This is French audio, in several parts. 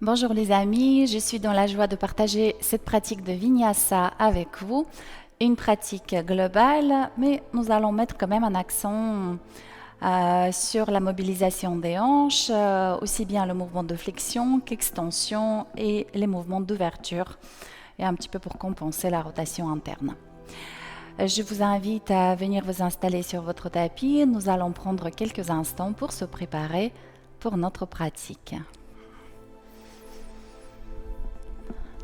Bonjour les amis, je suis dans la joie de partager cette pratique de Vinyasa avec vous. Une pratique globale, mais nous allons mettre quand même un accent sur la mobilisation des hanches, aussi bien le mouvement de flexion qu'extension et les mouvements d'ouverture, et un petit peu pour compenser la rotation interne. Je vous invite à venir vous installer sur votre tapis. Nous allons prendre quelques instants pour se préparer pour notre pratique.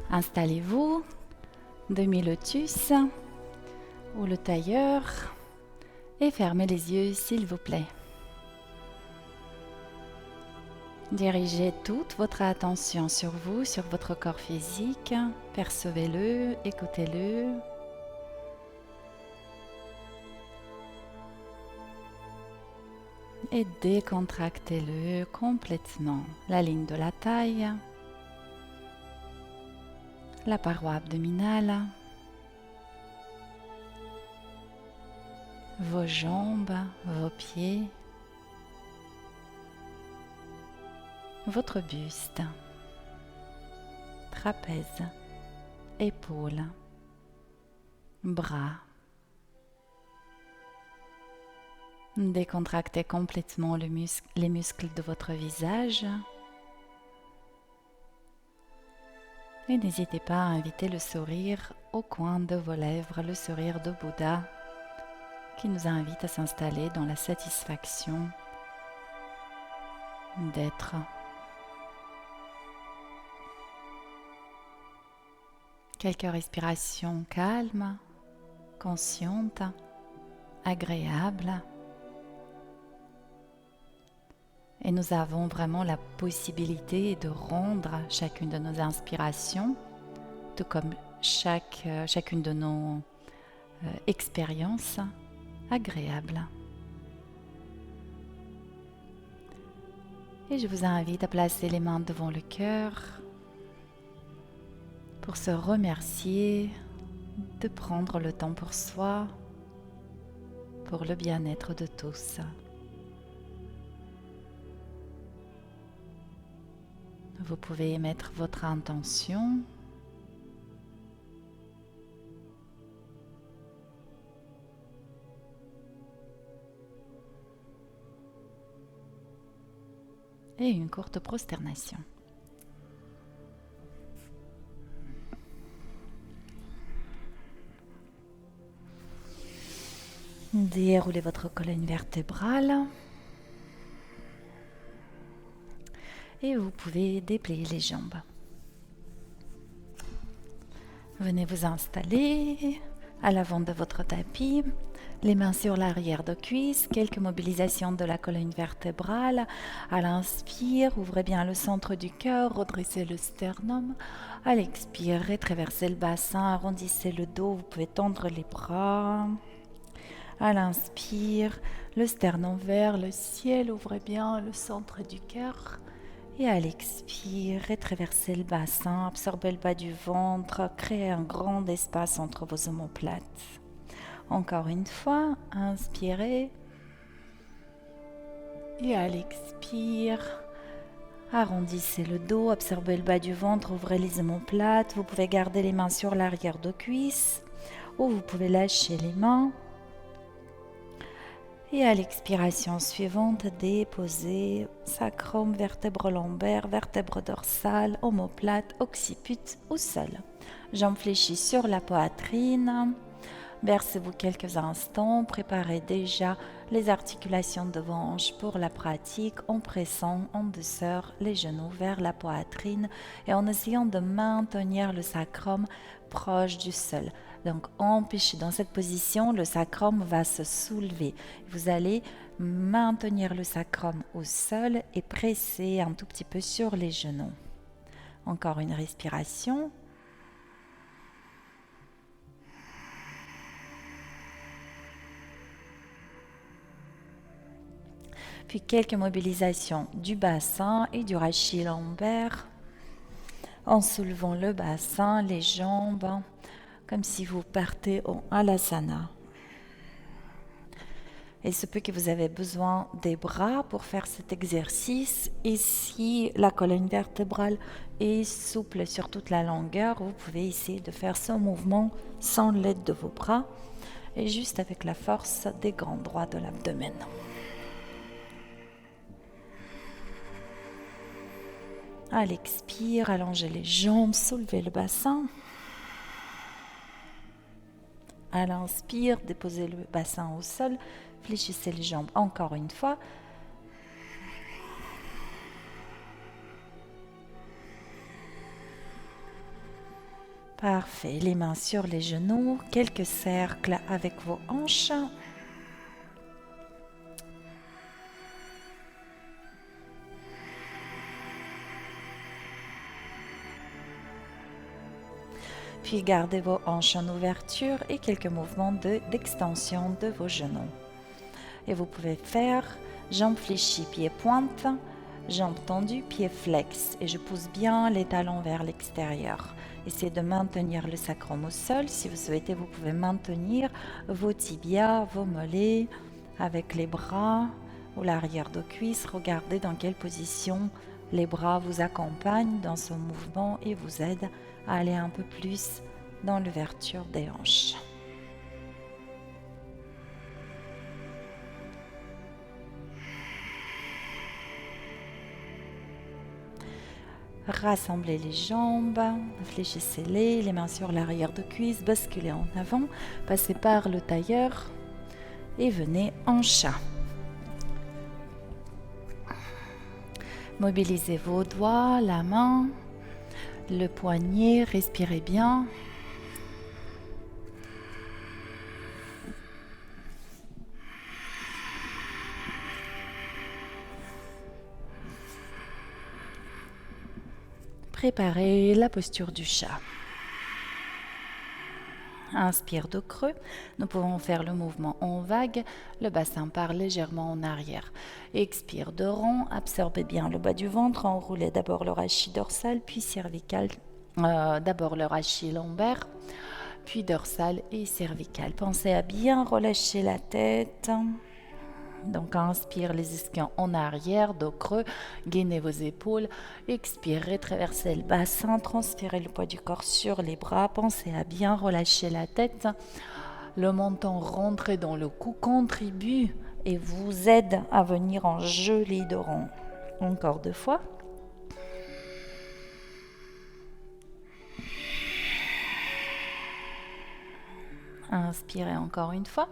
Installez-vous, demi-lotus ou le tailleur et fermez les yeux s'il vous plaît. Dirigez toute votre attention sur vous, sur votre corps physique. Percevez-le, écoutez-le. Et décontractez-le complètement. La ligne de la taille, la paroi abdominale, vos jambes, vos pieds, votre buste, trapèze, épaules, bras. Décontractez complètement les muscles de votre visage. Et n'hésitez pas à inviter le sourire au coin de vos lèvres, le sourire de Bouddha qui nous invite à s'installer dans la satisfaction d'être. Quelques respirations calmes, conscientes, agréables. Et nous avons vraiment la possibilité de rendre chacune de nos inspirations, tout comme chacune de nos expériences, agréables. Et je vous invite à placer les mains devant le cœur pour se remercier de prendre le temps pour soi, pour le bien-être de tous. Vous pouvez émettre votre intention. Et une courte prosternation. Déroulez votre colonne vertébrale. Et vous pouvez déplier les jambes. Venez vous installer à l'avant de votre tapis, les mains sur l'arrière de cuisse, quelques mobilisations de la colonne vertébrale. À l'inspire, ouvrez bien le centre du cœur, redressez le sternum. À l'expire, rétraversez le bassin, arrondissez le dos, vous pouvez tendre les bras. À l'inspire, le sternum vers le ciel, ouvrez bien le centre du cœur. Et à l'expire, rétraversez le bassin, absorbez le bas du ventre, créez un grand espace entre vos omoplates. Encore une fois, inspirez. Et à l'expire, arrondissez le dos, absorbez le bas du ventre, ouvrez les omoplates. Vous pouvez garder les mains sur l'arrière de cuisse ou vous pouvez lâcher les mains. Et à l'expiration suivante, déposez sacrum, vertèbre lombaire, vertèbre dorsale, omoplate, occiput ou sol. Jambes fléchies sur la poitrine. Versez-vous quelques instants. Préparez déjà les articulations de vos hanches pour la pratique en pressant en douceur les genoux vers la poitrine et en essayant de maintenir le sacrum proche du sol. Donc, empêchez dans cette position, le sacrum va se soulever. Vous allez maintenir le sacrum au sol et presser un tout petit peu sur les genoux. Encore une respiration. Puis quelques mobilisations du bassin et du rachis lombaire en soulevant le bassin, les jambes, comme si vous partez en Alasana. Il se peut que vous avez besoin des bras pour faire cet exercice. Et si la colonne vertébrale est souple sur toute la longueur, vous pouvez essayer de faire ce mouvement sans l'aide de vos bras et juste avec la force des grands droits de l'abdomen. À l'expire, allongez les jambes, soulevez le bassin. À l'inspire, déposez le bassin au sol, fléchissez les jambes encore une fois. Parfait, les mains sur les genoux, quelques cercles avec vos hanches. Puis gardez vos hanches en ouverture et quelques mouvements d'extension de vos genoux. Et vous pouvez faire jambes fléchies, pieds pointe, jambes tendues, pieds flex. Et je pousse bien les talons vers l'extérieur. Essayez de maintenir le sacrum au sol. Si vous souhaitez, vous pouvez maintenir vos tibias, vos mollets avec les bras ou l'arrière de cuisse. Regardez dans quelle position les bras vous accompagnent dans ce mouvement et vous aident à aller un peu plus dans l'ouverture des hanches. Rassemblez les jambes, fléchissez-les, les mains sur l'arrière de cuisse, basculez en avant, passez par le tailleur et venez en chat. Mobilisez vos doigts, la main, le poignet, respirez bien. Préparez la posture du chat. Inspire de creux, nous pouvons faire le mouvement en vague, le bassin part légèrement en arrière. Expire de rond, absorbez bien le bas du ventre, enroulez d'abord le rachis dorsal, puis cervical, d'abord le rachis lombaire, puis dorsal et cervical. Pensez à bien relâcher la tête. Donc, inspire les ischions en arrière, dos creux, gainez vos épaules. Expirez, traversez le bassin, transférez le poids du corps sur les bras. Pensez à bien relâcher la tête. Le menton rentré dans le cou contribue et vous aide à venir en joli dos rond. Encore 2 fois. Inspirez encore une fois.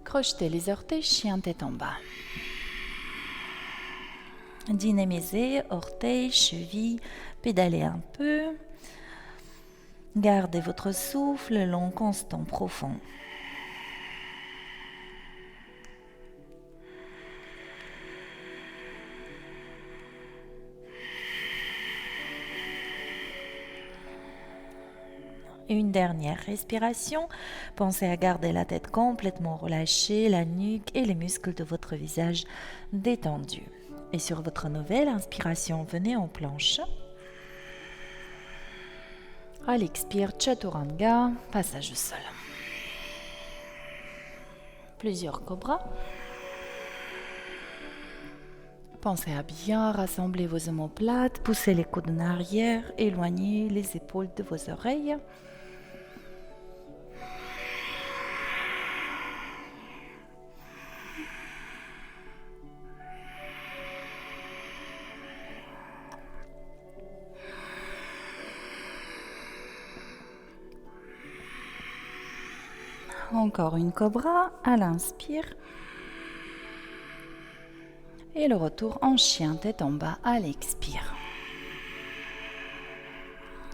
Crochetez les orteils, chien tête en bas. Dynamisez, orteils, chevilles, pédalez un peu. Gardez votre souffle long, constant, profond. Une dernière respiration. Pensez à garder la tête complètement relâchée, la nuque et les muscles de votre visage détendus. Et sur votre nouvelle inspiration, venez en planche. À l'expire, Chaturanga, passage au sol. Plusieurs cobras. Pensez à bien rassembler vos omoplates, poussez les coudes en arrière, éloignez les épaules de vos oreilles. Encore une cobra à l'inspire. Et le retour en chien tête en bas à l'expire.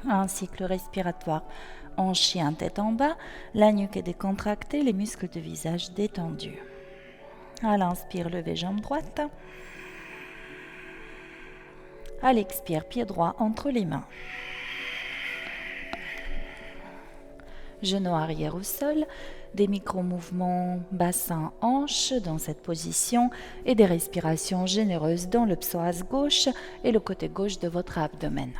Un cycle respiratoire en chien tête en bas, la nuque est décontractée, les muscles du visage détendus. À l'inspire, levez jambe droite. À l'expire, pied droit entre les mains. Genoux arrière au sol, des micro-mouvements bassin-hanche dans cette position et des respirations généreuses dans le psoas gauche et le côté gauche de votre abdomen.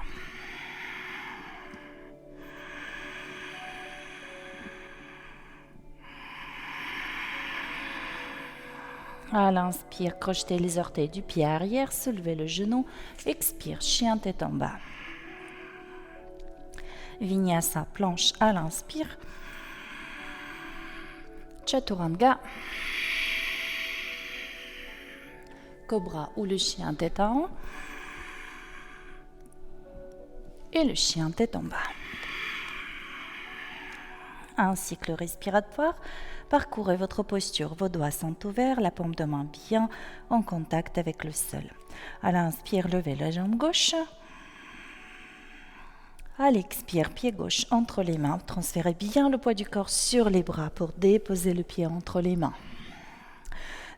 À l'inspire, crochetez les orteils du pied arrière, soulevez le genou. Expire, chien tête en bas. Vinyasa, planche à l'inspire. Chaturanga. Cobra ou le chien tête en haut. Et le chien tête en bas. Un cycle respiratoire. Parcourez votre posture. Vos doigts sont ouverts, la paume de main bien en contact avec le sol. À l'inspire, levez la jambe gauche. À l'expire, pied gauche entre les mains. Transférez bien le poids du corps sur les bras pour déposer le pied entre les mains.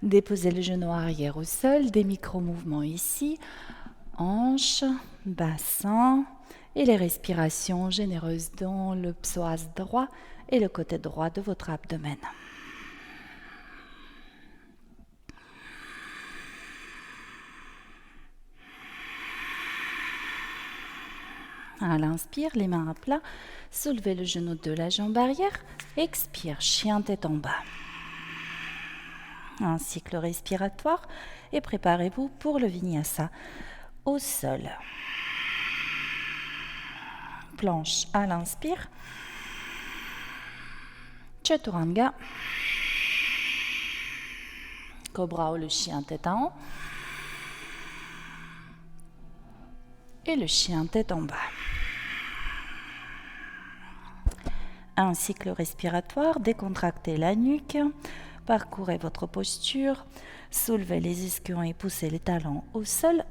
Déposez le genou arrière au sol. Des micro-mouvements ici. Hanche, bassin et les respirations généreuses dans le psoas droit et le côté droit de votre abdomen. À l'inspire, les mains à plat, soulevez le genou de la jambe arrière, expire, chien tête en bas. Un cycle respiratoire et préparez-vous pour le vinyasa au sol. Planche à l'inspire, chaturanga, cobra ou le chien tête en haut et le chien tête en bas. Un cycle respiratoire, décontractez la nuque, parcourez votre posture, soulevez les ischions et poussez les talons au sol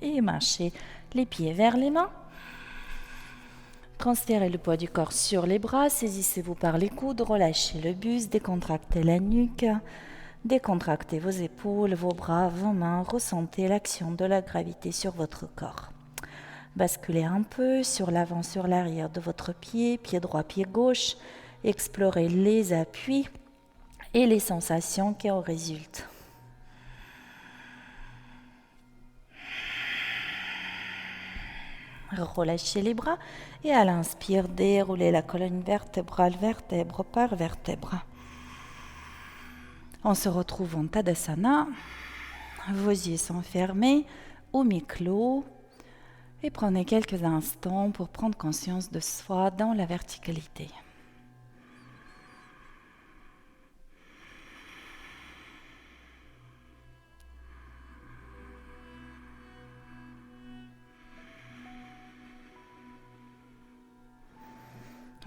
et marchez les pieds vers les mains. Transférez le poids du corps sur les bras, saisissez-vous par les coudes, relâchez le buste, décontractez la nuque, décontractez vos épaules, vos bras, vos mains, ressentez l'action de la gravité sur votre corps. Basculez un peu sur l'avant, sur l'arrière de votre pied droit, pied gauche, explorez les appuis et les sensations qui en résultent. Relâchez les bras et à l'inspire, déroulez la colonne vertébrale, vertèbre par vertèbre. On se retrouve en Tadasana. Vos yeux sont fermés ou mi-clos et prenez quelques instants pour prendre conscience de soi dans la verticalité.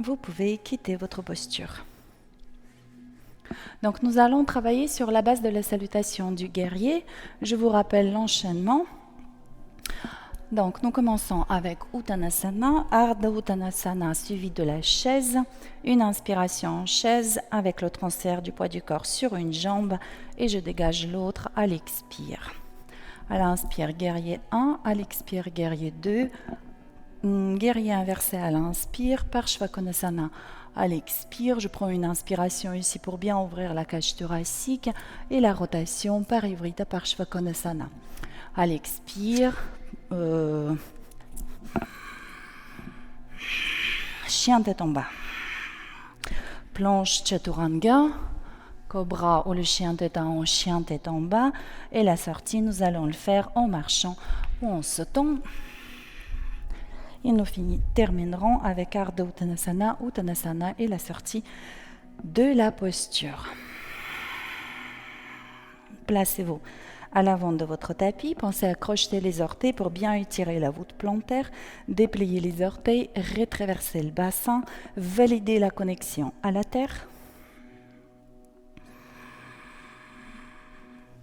Vous pouvez quitter votre posture. Donc nous allons travailler sur la base de la salutation du guerrier. Je vous rappelle l'enchaînement. Donc nous commençons avec Uttanasana, Ardha Uttanasana suivi de la chaise. Une inspiration en chaise avec le transfert du poids du corps sur une jambe et je dégage l'autre à l'expire. À l'inspire, guerrier 1, à l'expire, guerrier 2. Guerrier inversé à l'inspire, Parshvakonasana à l'expire. Je prends une inspiration ici pour bien ouvrir la cage thoracique et la rotation Parivrita Parshvakonasana. À l'expire, chien tête en bas. Planche Chaturanga, cobra ou le chien tête en haut, chien tête en bas. Et la sortie, nous allons le faire en marchant ou en sautant. Et nous terminerons avec Ardha Uttanasana, Uttanasana et la sortie de la posture. Placez-vous à l'avant de votre tapis. Pensez à crocheter les orteils pour bien étirer la voûte plantaire. Dépliez les orteils, rétraversez le bassin, validez la connexion à la terre.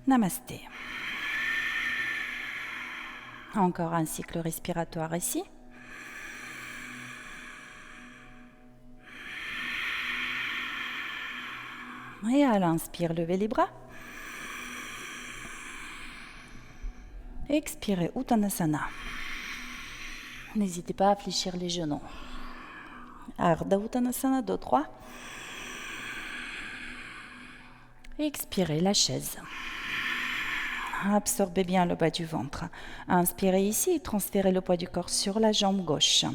Namasté. Encore un cycle respiratoire ici. Et à l'inspire, levez les bras. Expirez, Uttanasana. N'hésitez pas à fléchir les genoux. Ardha Uttanasana, dos droit. Expirez la chaise. Absorbez bien le bas du ventre. Inspirez ici et transférez le poids du corps sur la jambe gauche.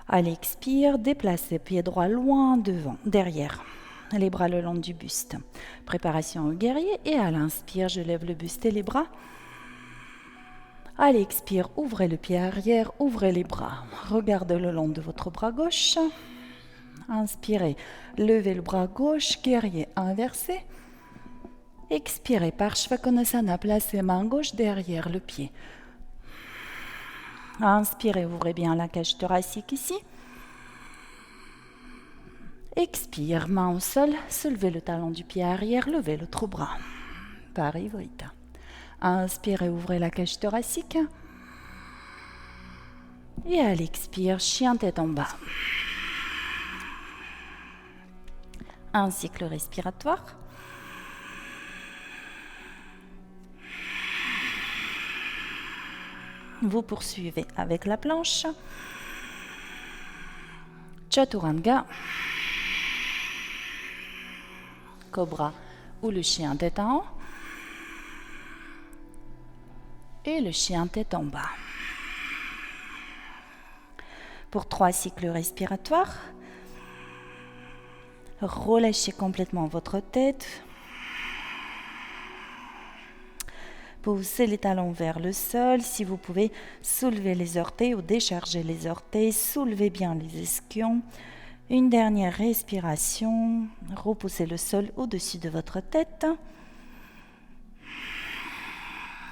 À l'expire, déplacez pied droit loin devant, derrière. les bras le long du buste. Préparation au guerrier et à l'inspire, je lève le buste et les bras. À l'expire, ouvrez le pied arrière, ouvrez les bras. Regardez le long de votre bras gauche. Inspirez, levez le bras gauche, guerrier inversé. Expirez, Parshvakonasana, placez main gauche derrière le pied. Inspirez, ouvrez bien la cage thoracique ici. Expire, main au sol, soulevez le talon du pied arrière, levez l'autre bras. Parivrita. Inspirez, ouvrez la cage thoracique. Et à l'expire, chien tête en bas. Un cycle respiratoire. Vous poursuivez avec la planche. Chaturanga. Cobra ou le chien tête en haut. Et le chien tête en bas. Pour 3 cycles respiratoires, relâchez complètement votre tête. Poussez les talons vers le sol. Si vous pouvez, soulevez les orteils ou déchargez les orteils. Soulevez bien les ischions. Une dernière respiration. Repoussez le sol au-dessus de votre tête.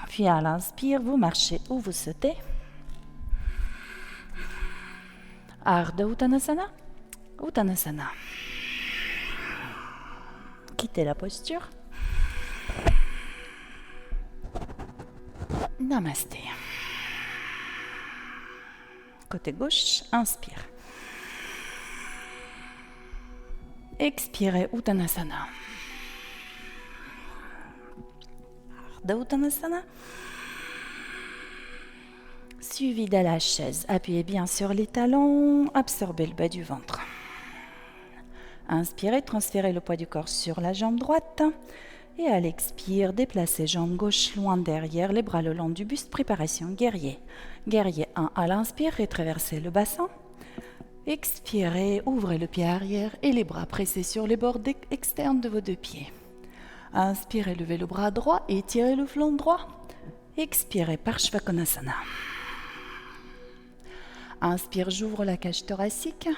Puis à l'inspire, vous marchez ou vous sautez. Ardha Uttanasana. Uttanasana. Quittez la posture. Namasté. Côté gauche, inspire. Expirez Uttanasana. Ardha Uttanasana. Suivi de la chaise. Appuyez bien sur les talons. Absorbez le bas du ventre. Inspirez, transférez le poids du corps sur la jambe droite. Et à l'expire, déplacez jambe gauche loin derrière, les bras le long du buste. Préparation guerrier. Guerrier 1 à l'inspire, rétraversez le bassin. Expirez, ouvrez le pied arrière et les bras pressés sur les bords externes de vos 2 pieds. Inspirez, levez le bras droit et étirez le flanc droit. Expirez, Parshvakonasana. Inspire, j'ouvre la cage thoracique.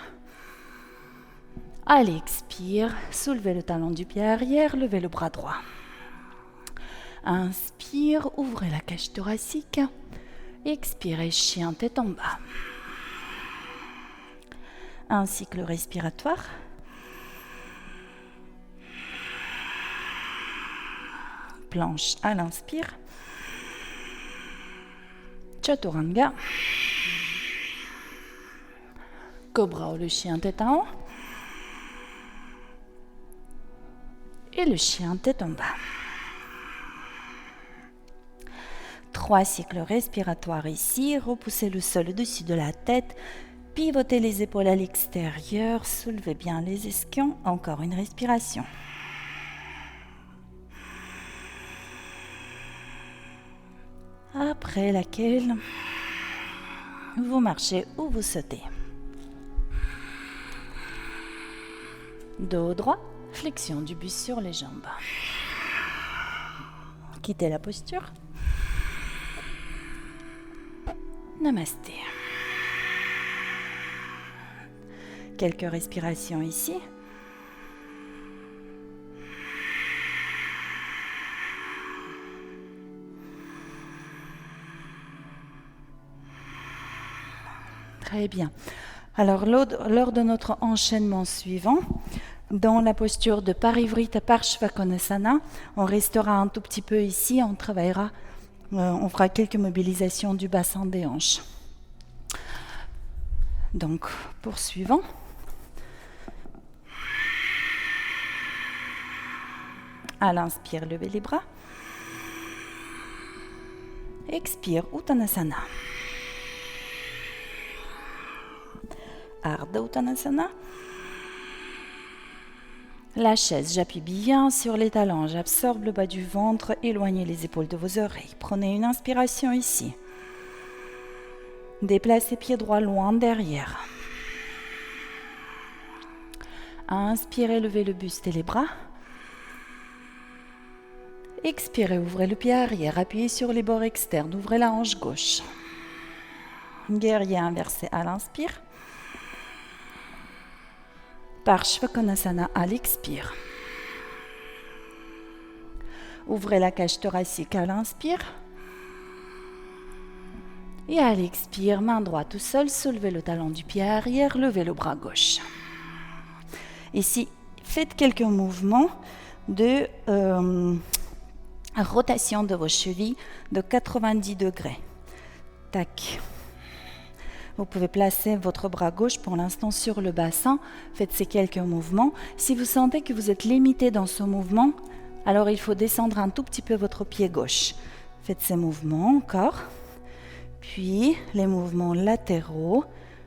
À l'expire, soulevez le talon du pied arrière, levez le bras droit. Inspire, ouvrez la cage thoracique. Expirez, chien tête en bas. Un cycle respiratoire. Planche à l'inspire. Chaturanga. Cobra ou le chien tête en haut. Et le chien tête en bas. 3 cycles respiratoires ici. Repoussez le sol au-dessus de la tête. Pivotez les épaules à l'extérieur. Soulevez bien les ischions. Encore une respiration. Après laquelle vous marchez ou vous sautez. Dos droit, flexion du buste sur les jambes. Quittez la posture. Namasté. Quelques respirations ici. Très bien. Alors, lors de notre enchaînement suivant, dans la posture de Parivrita Parshvakonasana, on restera un tout petit peu ici, on travaillera, on fera quelques mobilisations du bassin des hanches. Donc, poursuivons. À l'inspire, levez les bras. Expire, Uttanasana. Ardha Uttanasana. La chaise, j'appuie bien sur les talons, j'absorbe le bas du ventre, éloignez les épaules de vos oreilles. Prenez une inspiration ici. Déplacez pied droit loin derrière. Inspirez, levez le buste et les bras. Expirez, ouvrez le pied arrière, appuyez sur les bords externes, ouvrez la hanche gauche. Guerrier inversé à l'inspire. Parshvakonasana à l'expire. Ouvrez la cage thoracique à l'inspire. Et à l'expire, main droite au sol, soulevez le talon du pied arrière, levez le bras gauche. Ici, faites quelques mouvements de rotation de vos chevilles de 90 degrés. Tac. Vous pouvez placer votre bras gauche pour l'instant sur le bassin. Faites ces quelques mouvements. Si vous sentez que vous êtes limité dans ce mouvement, alors il faut descendre un tout petit peu votre pied gauche. Faites ces mouvements encore. Puis les mouvements latéraux.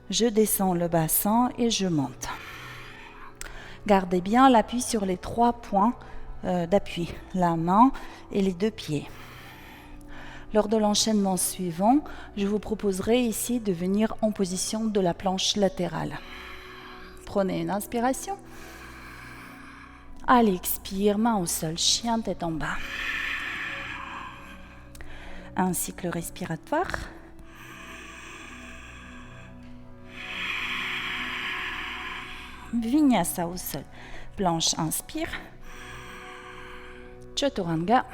Je descends le bassin et je monte. Gardez bien l'appui sur les 3 points d'appui, la main et les 2 pieds. Lors de l'enchaînement suivant, je vous proposerai ici de venir en position de la planche latérale. Prenez une inspiration. À l'expire, main au sol, chien tête en bas. Un cycle respiratoire. Vinyasa au sol. Planche, inspire. Chaturanga.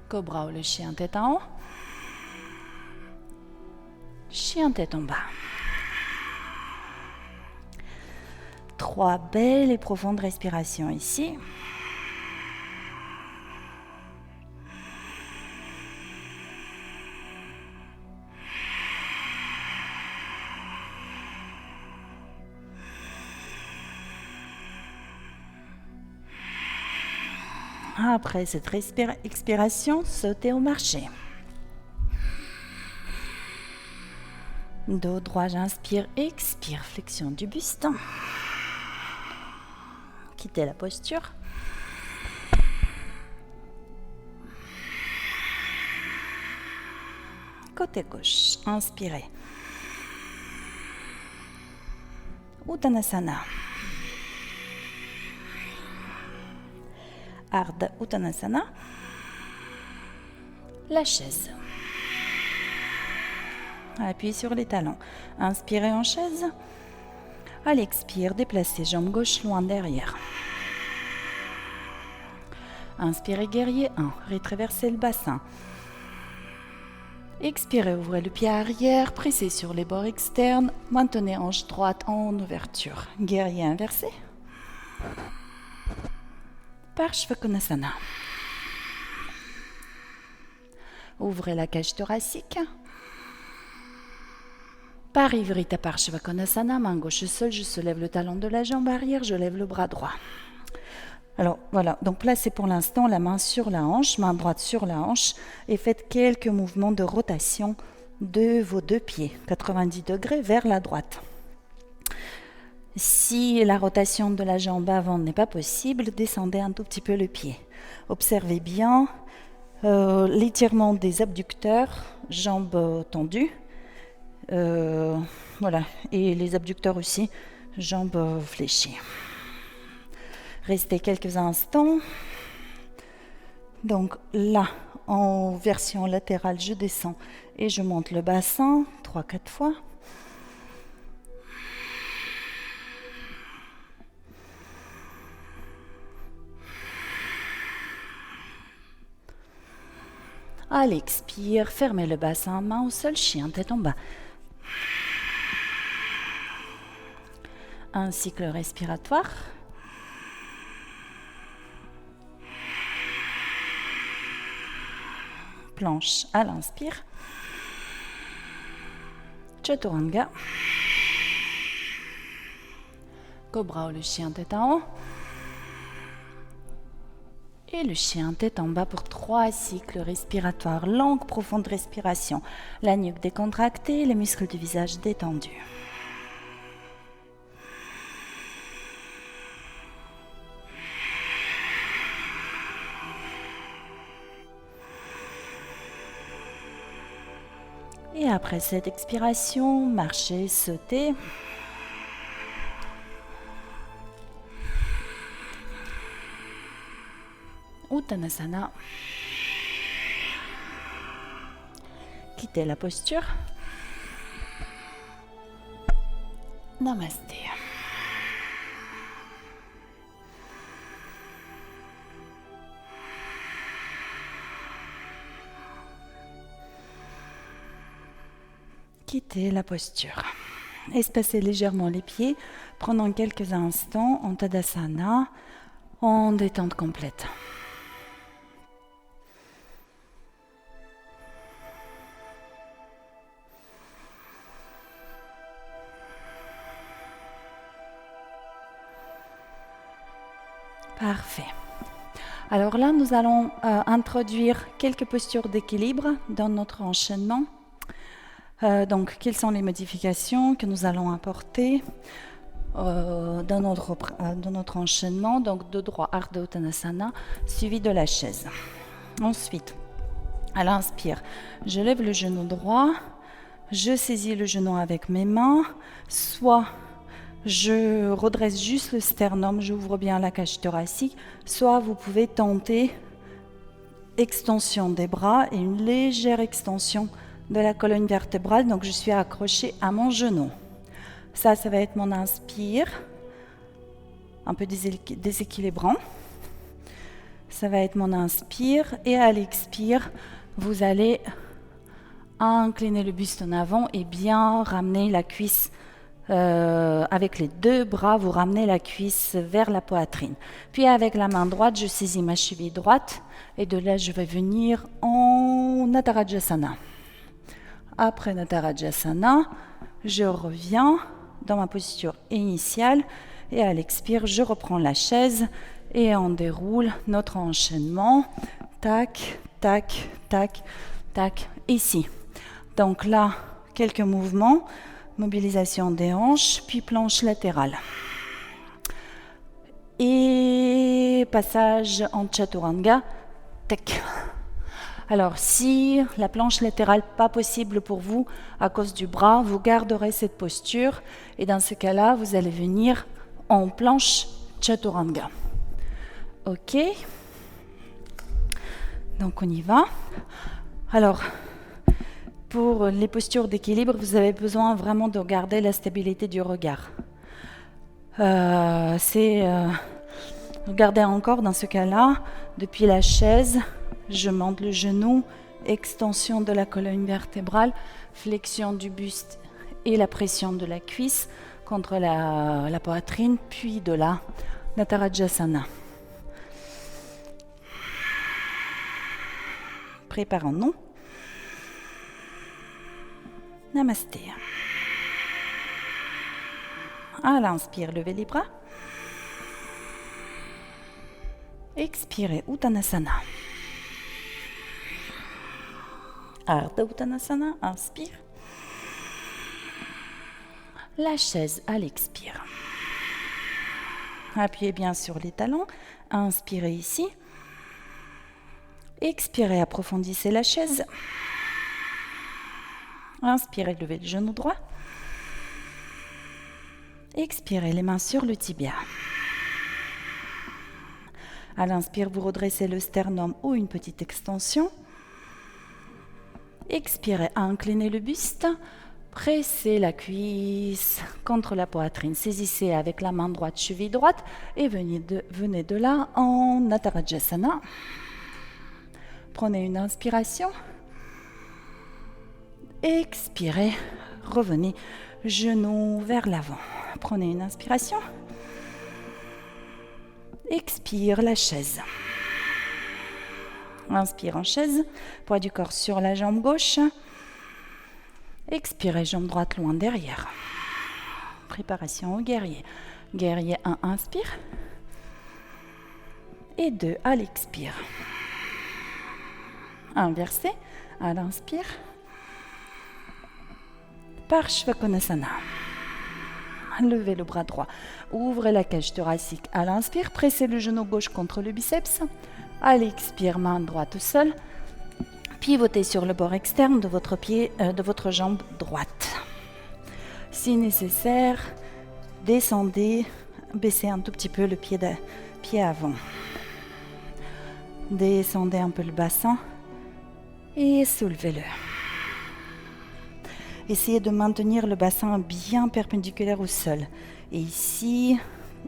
Cobra ou le chien tête en haut. Chien tête en bas. 3 belles et profondes respirations ici. Après cette expiration, sautez au marché. Dos droit, j'inspire, expire, flexion du buste. Quittez la posture. Côté gauche, inspirez. Uttanasana. Ardha Uttanasana. La chaise. Appuyez sur les talons. Inspirez en chaise. À l'expire, déplacez jambe gauche loin derrière. Inspirez guerrier 1. Rétraversez le bassin. Expirez, ouvrez le pied arrière. Pressez sur les bords externes. Maintenez hanche droite en ouverture. Guerrier inversé. Parshvakonasana. Ouvrez la cage thoracique. Parivrita Parshvakonasana, main gauche au sol, je soulève le talon de la jambe arrière, je lève le bras droit. Alors voilà, donc placez pour l'instant la main sur la hanche, main droite sur la hanche et faites quelques mouvements de rotation de vos 2 pieds, 90 degrés vers la droite. Si la rotation de la jambe avant n'est pas possible, descendez un tout petit peu le pied. Observez bien l'étirement des abducteurs, jambes tendues. Voilà, et les abducteurs aussi, jambes fléchies. Restez quelques instants. Donc là, en version latérale, je descends et je monte le bassin 3-4 fois. À l'expire, fermez le bassin, main au sol, chien tête en bas. Un cycle respiratoire. Planche à l'inspire. Chaturanga. Cobra ou le chien tête en haut. Et le chien tête en bas pour 3 cycles respiratoires. Longue, profonde respiration. La nuque décontractée, les muscles du visage détendus. Et après cette expiration, marchez, sautez. Uttanasana. Quittez la posture. Namasté. Quittez la posture. Espacez légèrement les pieds, prenons quelques instants en Tadasana, en détente complète. Parfait. Alors là, nous allons introduire quelques postures d'équilibre dans notre enchaînement. Donc, quelles sont les modifications que nous allons apporter dans notre enchaînement, donc de droit Ardha Uttanasana, suivi de la chaise. Ensuite, à l'inspire, je lève le genou droit, je saisis le genou avec mes mains, soit je redresse juste le sternum, j'ouvre bien la cage thoracique, soit vous pouvez tenter extension des bras et une légère extension de la colonne vertébrale, donc je suis accrochée à mon genou. Ça va être mon inspire, un peu déséquilibrant. Ça va être mon inspire et à l'expire, vous allez incliner le buste en avant et bien ramener la cuisse avec les deux bras, vous ramenez la cuisse vers la poitrine. Puis avec la main droite, je saisis ma cheville droite et de là, je vais venir en Natarajasana. Après Natarajasana, je reviens dans ma posture initiale et à l'expire, je reprends la chaise et on déroule notre enchaînement. Tac, tac, tac, tac, ici. Donc là, quelques mouvements. Mobilisation des hanches, puis planche latérale. Et passage en Chaturanga. Tac. Alors, si la planche latérale pas possible pour vous à cause du bras, vous garderez cette posture. Et dans ce cas-là, vous allez venir en planche Chaturanga. Ok. Donc, on y va. Alors, pour les postures d'équilibre, vous avez besoin vraiment de garder la stabilité du regard. Regardez encore dans ce cas-là, depuis la chaise, je monte le genou, extension de la colonne vertébrale, flexion du buste et la pression de la cuisse contre la poitrine, puis de là, Natarajasana. Préparons-nous. Namasté. À l'inspire, levez les bras. Expirez, Uttanasana. Ardha Uttanasana, inspire. La chaise à l'expire. Appuyez bien sur les talons. Inspirez ici. Expirez, approfondissez la chaise. Inspirez, levez le genou droit. Expirez, les mains sur le tibia. À l'inspire, vous redressez le sternum ou une petite extension. Expirez, inclinez le buste. Pressez la cuisse contre la poitrine. Saisissez avec la main droite, cheville droite. Et venez de là en Natarajasana. Prenez une inspiration. Expirez, revenez, genoux vers l'avant. Prenez une inspiration. Expire, la chaise. Inspire en chaise, poids du corps sur la jambe gauche. Expirez, jambe droite loin derrière. Préparation au guerrier. Guerrier 1, inspire. Et 2, à l'expire. Inversé, à l'inspire. Parshvakonasana. Levez le bras droit. Ouvrez la cage thoracique à l'inspire. Pressez le genou gauche contre le biceps. À l'expire, main droite seule. Pivotez sur le bord externe de votre pied, de votre jambe droite. Si nécessaire, descendez, baissez un tout petit peu le pied avant. Descendez un peu le bassin et soulevez-le. Essayez de maintenir le bassin bien perpendiculaire au sol. Et ici,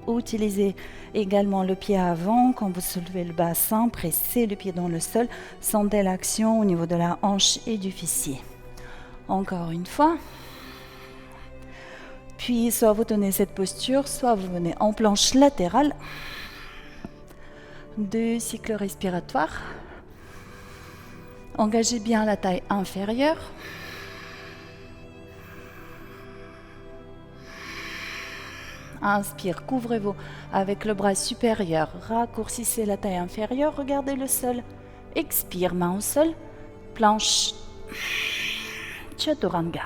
utilisez également le pied avant. Quand vous soulevez le bassin, pressez le pied dans le sol. Sentez l'action au niveau de la hanche et du fessier. Encore une fois. Puis, soit vous tenez cette posture, soit vous venez en planche latérale. 2 cycles respiratoires. Engagez bien la taille inférieure. Inspire, couvrez-vous avec le bras supérieur. Raccourcissez la taille inférieure, regardez le sol. Expire, main au sol. Planche. Chaturanga.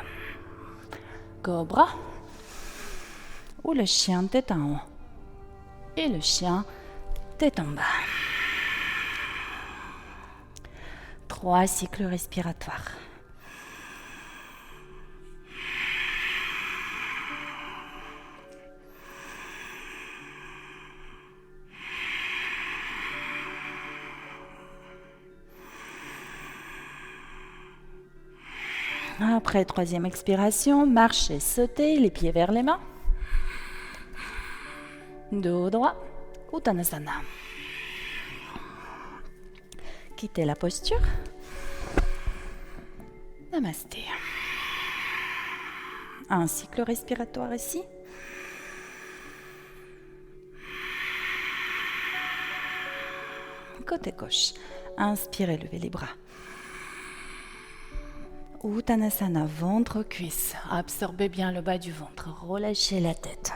Cobra. Ou le chien tête en haut. Et le chien tête en bas. 3 cycles respiratoires. Après, troisième expiration, marchez, sautez, les pieds vers les mains. Dos droit, Uttanasana. Quittez la posture. Namasté. Un cycle respiratoire ici. Côté gauche. Inspirez, levez les bras. Uttanasana, ventre, cuisse. Absorbez bien le bas du ventre. Relâchez la tête.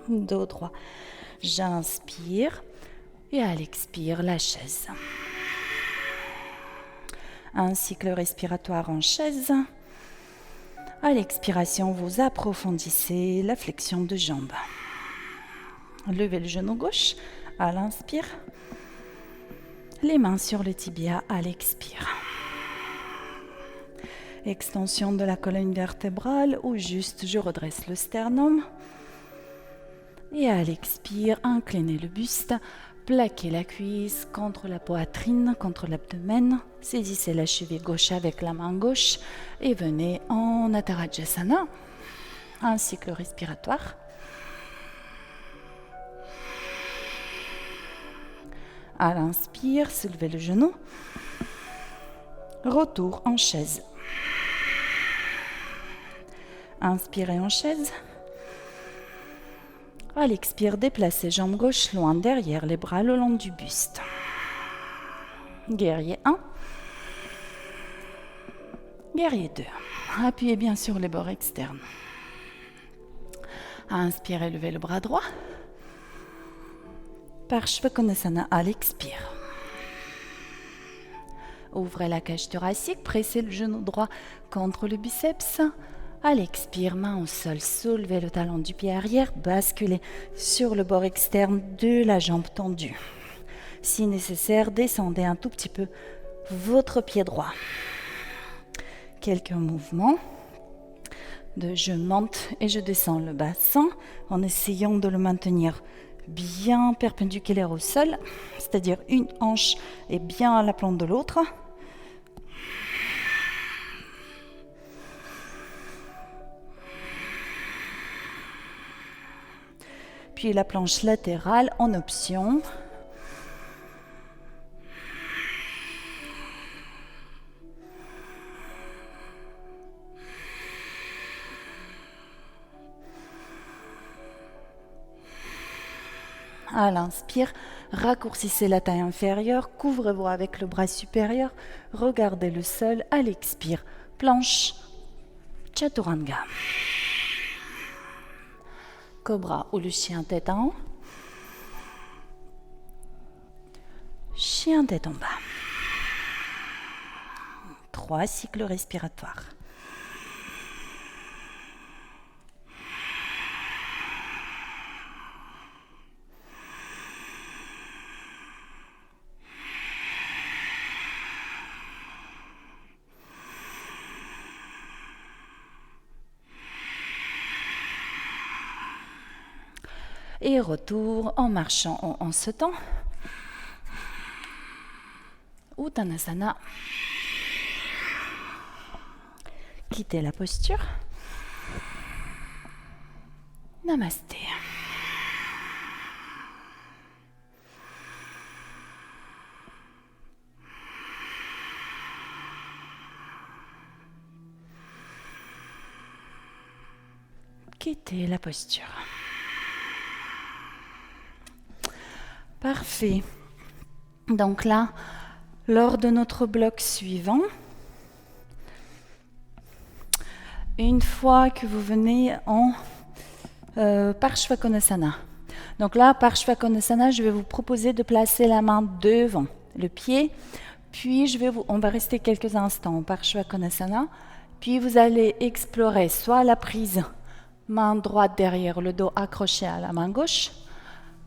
Dos droit. J'inspire et à l'expire, la chaise. Un cycle respiratoire en chaise. À l'expiration, vous approfondissez la flexion de jambes. Levez le genou gauche à l'inspire. Les mains sur le tibia à l'expire. Extension de la colonne vertébrale ou juste je redresse le sternum. Et à l'expire, inclinez le buste, plaquez la cuisse contre la poitrine, contre l'abdomen. Saisissez la cheville gauche avec la main gauche et venez en Atarajasana. Un cycle respiratoire. À l'inspire, soulevez le genou. Retour en chaise. Inspirez en chaise. À l'expire, déplacez jambe gauche loin derrière les bras le long du buste. Guerrier 1. Guerrier 2. Appuyez bien sur les bords externes. Inspirez, levez le bras droit. Parshvakonasana à l'expire. Ouvrez la cage thoracique, pressez le genou droit contre le biceps. À l'expire, main au sol, soulevez le talon du pied arrière, basculez sur le bord externe de la jambe tendue. Si nécessaire, descendez un tout petit peu votre pied droit. Quelques mouvements de je monte et je descends le bassin en essayant de le maintenir bien perpendiculaire au sol, c'est-à-dire une hanche est bien à la plante de l'autre. Puis la planche latérale en option. À l'inspire, raccourcissez la taille inférieure, couvrez-vous avec le bras supérieur, regardez le sol. À l'expire, planche, chaturanga. Cobra ou le chien tête en haut. Chien tête en bas. 3 cycles respiratoires. Et retour en marchant ou en sautant. Uttanasana. Quittez la posture. Namasté. Quittez la posture. Parfait. Donc là, lors de notre bloc suivant, une fois que vous venez en Parshvakonasana. Donc là, Parshvakonasana, je vais vous proposer de placer la main devant le pied, puis on va rester quelques instants en Parshvakonasana, puis vous allez explorer soit la prise main droite derrière le dos accroché à la main gauche,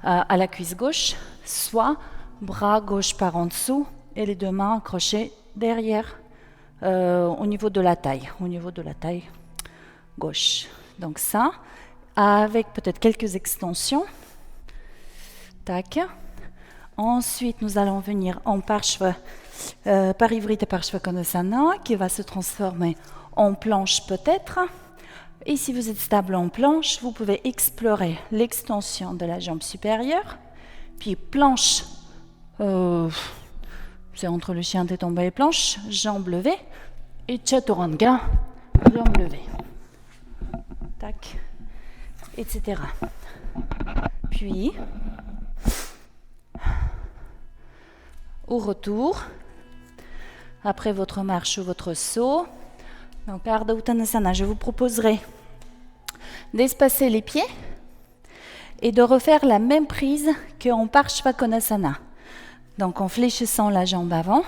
à la cuisse gauche, soit bras gauche par en dessous et les deux mains accrochées derrière au niveau de la taille gauche. Donc ça, avec peut-être quelques extensions. Tac. Ensuite, nous allons venir en Parivrita Parshvakonasana qui va se transformer en planche peut-être. Et si vous êtes stable en planche, vous pouvez explorer l'extension de la jambe supérieure, puis planche, c'est entre le chien tête tombé et planche, jambe levée, et Chaturanga, jambe levée. Tac, etc. Puis, au retour, après votre marche ou votre saut, donc Ardha Uttanasana, je vous proposerai d'espacer les pieds et de refaire la même prise qu'en Parshvakonasana. Donc en fléchissant la jambe avant,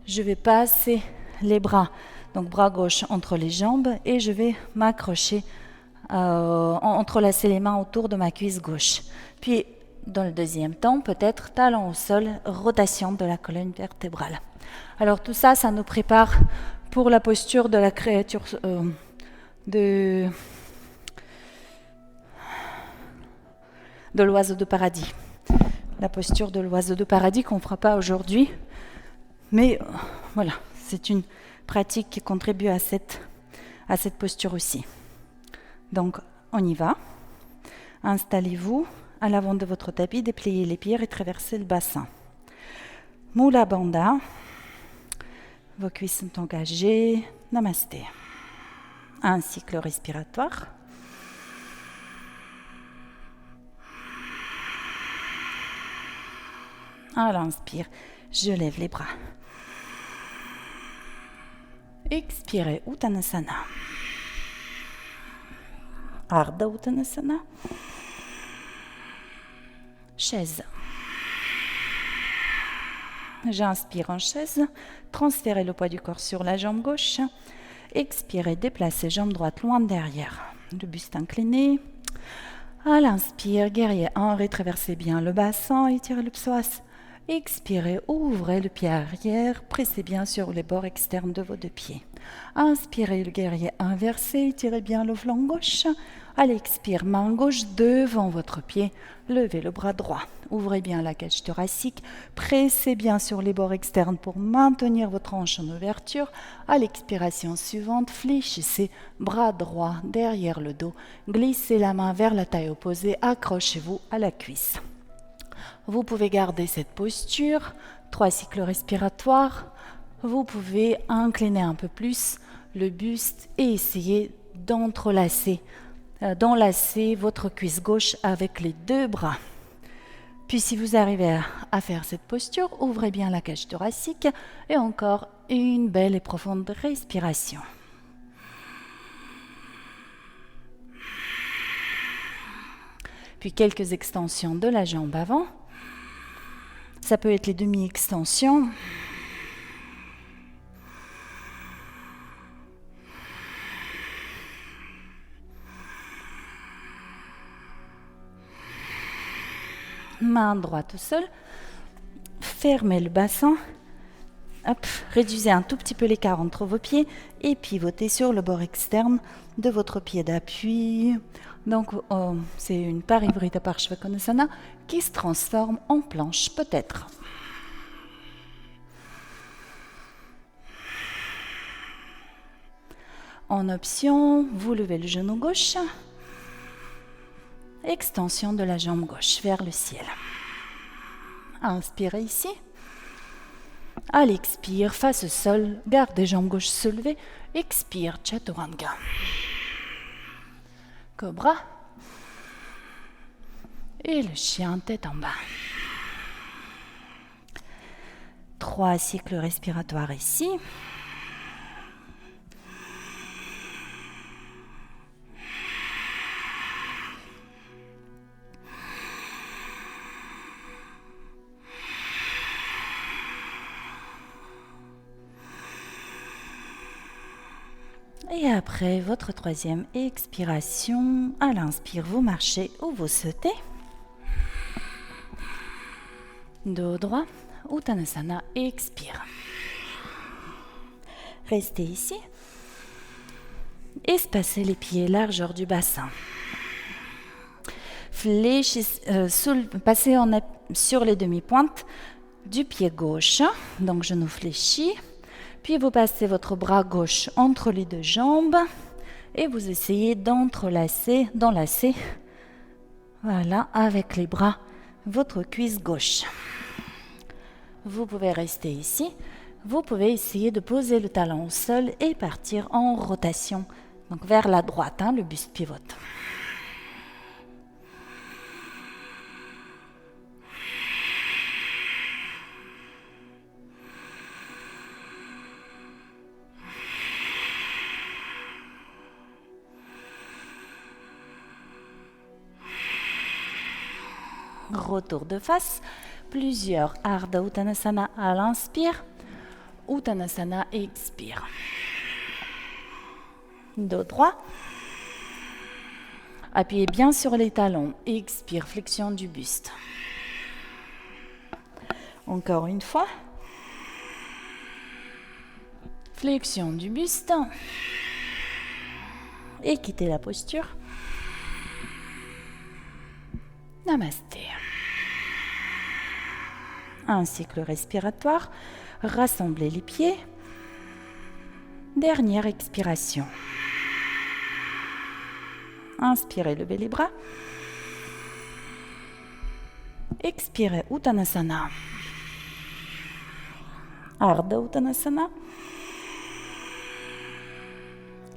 je vais passer les bras, donc bras gauche entre les jambes, et je vais m'accrocher, entrelacer les mains autour de ma cuisse gauche. Puis dans le deuxième temps, peut-être talon au sol, rotation de la colonne vertébrale. Alors tout ça, ça nous prépare pour la posture de la créature de l'oiseau de paradis. La posture de l'oiseau de paradis qu'on ne fera pas aujourd'hui. Mais voilà, c'est une pratique qui contribue à cette posture aussi. Donc, on y va. Installez-vous à l'avant de votre tapis, dépliez les pieds et traversez le bassin. Mula Bandha. Vos cuisses sont engagées. Namasté. Un cycle respiratoire. À l'inspire, je lève les bras. Expirez, Uttanasana. Ardha Uttanasana. Chaise. J'inspire en chaise. Transférez le poids du corps sur la jambe gauche. Expirez, déplacez jambe droite loin derrière. Le buste incliné. À l'inspire, guerrier 1, rétraversez bien le bassin, étirez le psoas. Expirez, ouvrez le pied arrière, pressez bien sur les bords externes de vos deux pieds. Inspirez, le guerrier inversé, étirez bien le flanc gauche. À l'expire, main gauche devant votre pied, levez le bras droit. Ouvrez bien la cage thoracique, pressez bien sur les bords externes pour maintenir votre hanche en ouverture. À l'expiration suivante, fléchissez, bras droit derrière le dos, glissez la main vers la taille opposée, accrochez-vous à la cuisse. Vous pouvez garder cette posture, 3 cycles respiratoires. Vous pouvez incliner un peu plus le buste et essayer d'enlacer votre cuisse gauche avec les deux bras. Puis si vous arrivez à faire cette posture, ouvrez bien la cage thoracique et encore une belle et profonde respiration. Puis quelques extensions de la jambe avant. Ça peut être les demi-extensions. Main droite au sol. Fermez le bassin. Hop, réduisez un tout petit peu l'écart entre vos pieds et pivotez sur le bord externe de votre pied d'appui. Donc, c'est une Parivrita Parshvakonasana qui se transforme en planche peut-être. En option, vous levez le genou gauche. Extension de la jambe gauche vers le ciel. Inspirez ici. À l'expire, face au sol, gardez jambe gauche soulevée. Expire, Chaturanga. Cobra. Et le chien tête en bas. 3 cycles respiratoires ici. Et après votre troisième expiration, à l'inspire, vous marchez ou vous sautez. Dos droit, Uttanasana, expire. Restez ici. Espacez les pieds, largeur du bassin. Passez sur les demi-pointes du pied gauche, donc genou fléchi. Puis vous passez votre bras gauche entre les deux jambes et vous essayez d'enlacer, voilà, avec les bras, votre cuisse gauche. Vous pouvez rester ici. Vous pouvez essayer de poser le talon au sol et partir en rotation, donc vers la droite, le buste pivote. Retour de face, plusieurs Ardha Uttanasana à l'inspire, Uttanasana expire. Dos droit, appuyez bien sur les talons, expire, flexion du buste. Encore une fois, flexion du buste, et quittez la posture. Namasté. Un cycle respiratoire. Rassemblez les pieds. Dernière expiration. Inspirez, levez les bras. Expirez, Uttanasana. Ardha Uttanasana.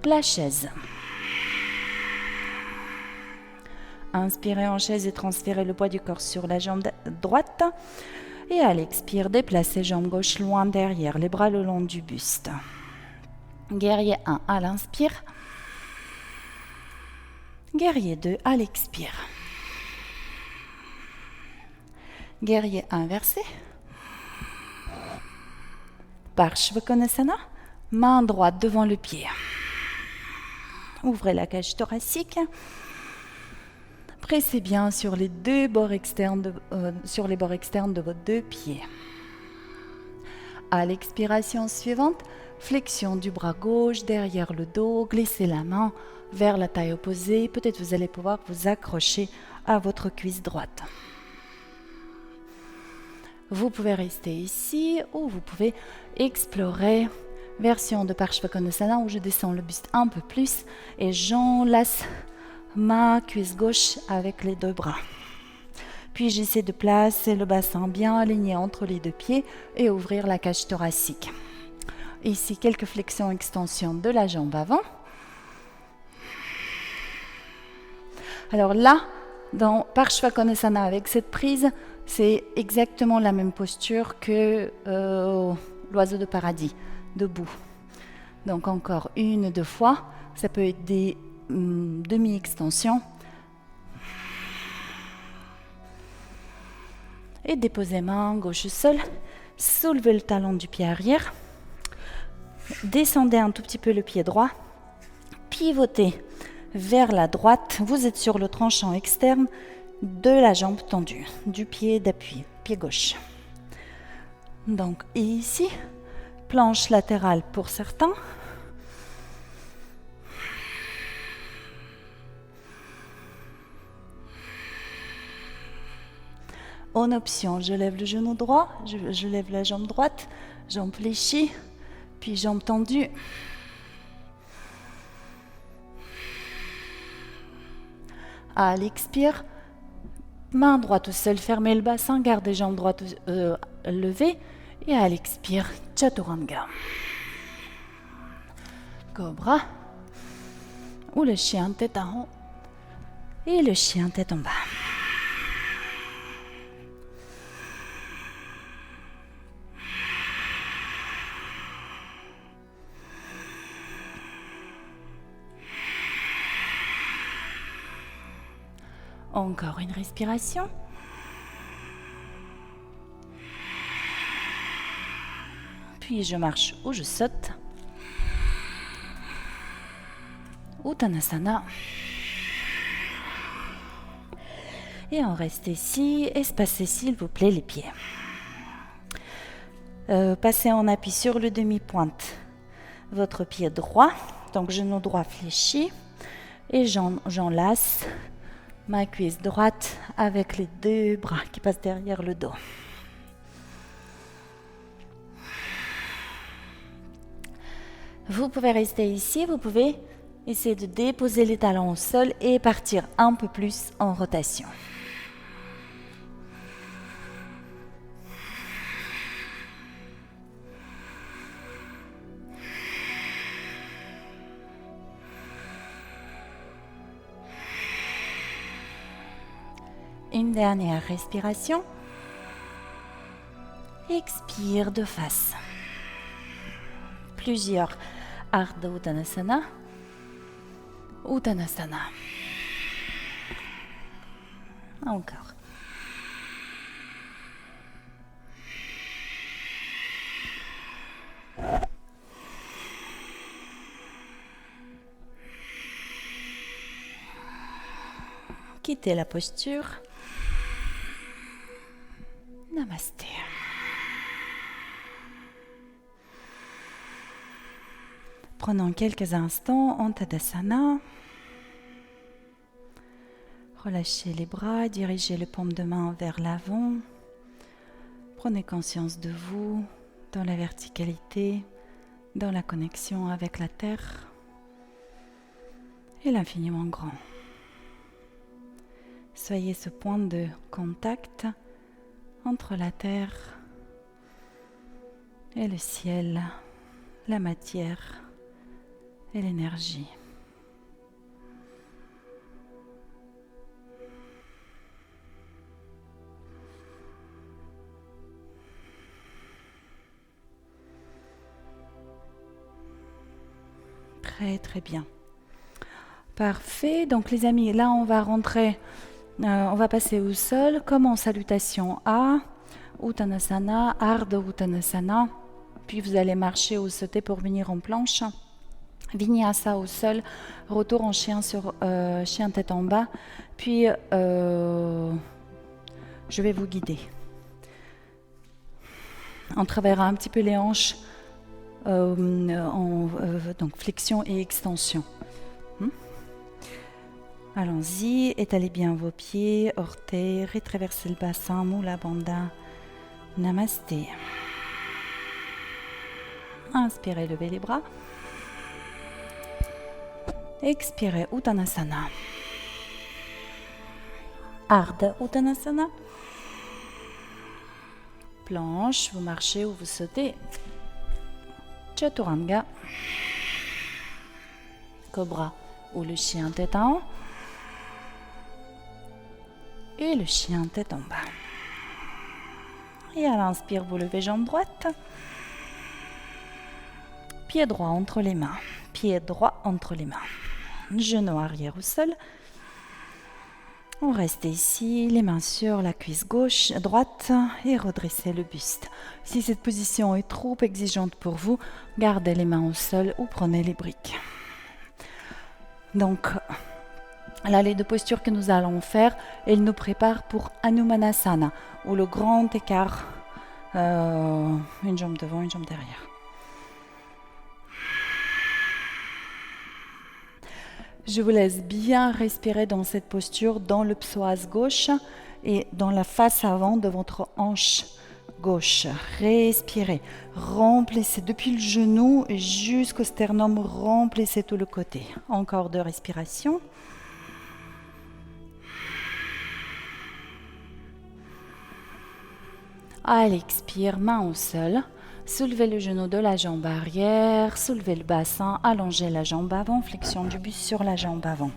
La chaise. Inspirez en chaise et transférez le poids du corps sur la jambe droite. Et à l'expire, déplacez jambe gauche loin derrière, les bras le long du buste. Guerrier 1 à l'inspire. Guerrier 2 à l'expire. Guerrier inversé. Parshvakonasana. Main droite devant le pied. Ouvrez la cage thoracique. Pressez bien sur les bords externes de vos deux pieds. À l'expiration suivante, flexion du bras gauche derrière le dos, glissez la main vers la taille opposée. Peut-être vous allez pouvoir vous accrocher à votre cuisse droite. Vous pouvez rester ici ou vous pouvez explorer version de Parshvakonasana où je descends le buste un peu plus et j'enlace ma cuisse gauche avec les deux bras. Puis j'essaie de placer le bassin bien aligné entre les deux pieds et ouvrir la cage thoracique. Ici, quelques flexions extensions de la jambe avant. Alors là, dans Parshvakonasana avec cette prise, c'est exactement la même posture que l'oiseau de paradis, debout. Donc encore 1-2 fois, ça peut être des demi-extension et déposez main gauche au sol, soulevez le talon du pied arrière, descendez un tout petit peu le pied droit, pivotez vers la droite, vous êtes sur le tranchant externe de la jambe tendue, du pied d'appui, pied gauche. Donc ici, planche latérale pour certains. En option, je lève le genou droit, je lève la jambe droite, jambe fléchie, puis jambe tendue. À l'expire, main droite au sol, fermez le bassin, gardez jambes droites levées. Et à l'expire, Chaturanga. Cobra. Ou le chien tête en haut. Et le chien tête en bas. Encore une respiration. Puis je marche ou je saute. Uttanasana. Et on reste ici. Espacez s'il vous plaît les pieds. Passez en appui sur le demi-pointe. Votre pied droit. Donc genou droit fléchi. Et j'enlace ma cuisse droite avec les deux bras qui passent derrière le dos. Vous pouvez rester ici, vous pouvez essayer de déposer les talons au sol et partir un peu plus en rotation. Une dernière respiration. Expire de face. Plusieurs Ardha Uttanasana. Uttanasana. Encore. Quittez la posture. Namasté. Prenons quelques instants en Tadasana. Relâchez les bras, dirigez les paumes de main vers l'avant. Prenez conscience de vous dans la verticalité, dans la connexion avec la terre et l'infiniment grand. Soyez ce point de contact entre la terre et le ciel, la matière et l'énergie. Très très bien. Parfait. Donc les amis, là on va rentrer, on va passer au sol comme en salutation A, Uttanasana, Ardha Uttanasana. Puis vous allez marcher ou sauter pour venir en planche. Vinyasa au sol, retour en chien sur chien tête en bas. Puis je vais vous guider. On travaillera un petit peu les hanches. Donc flexion et extension. Allons-y, étalez bien vos pieds, orteils, rétraversez le bassin, Mula Bandha, Namasté. Inspirez, levez les bras. Expirez, Uttanasana. Ardha Uttanasana. Planche, vous marchez ou vous sautez. Chaturanga, Cobra ou le chien tête en haut et le chien tête en bas. Et à l'inspire, vous levez jambe droite, pied droit entre les mains, pied droit entre les mains, genou arrière au sol. On reste ici, les mains sur la cuisse gauche, droite et redressez le buste. Si cette position est trop exigeante pour vous, gardez les mains au sol ou prenez les briques. Donc, là, les deux postures que nous allons faire, elles nous préparent pour Hanumanasana, ou le grand écart, une jambe devant, une jambe derrière. Je vous laisse bien respirer dans cette posture, dans le psoas gauche et dans la face avant de votre hanche gauche. Respirez, remplissez depuis le genou jusqu'au sternum, remplissez tout le côté. Encore 2 respirations. À l'expire, main au sol. Soulevez le genou de la jambe arrière, soulevez le bassin, allongez la jambe avant, flexion du buste sur la jambe avant.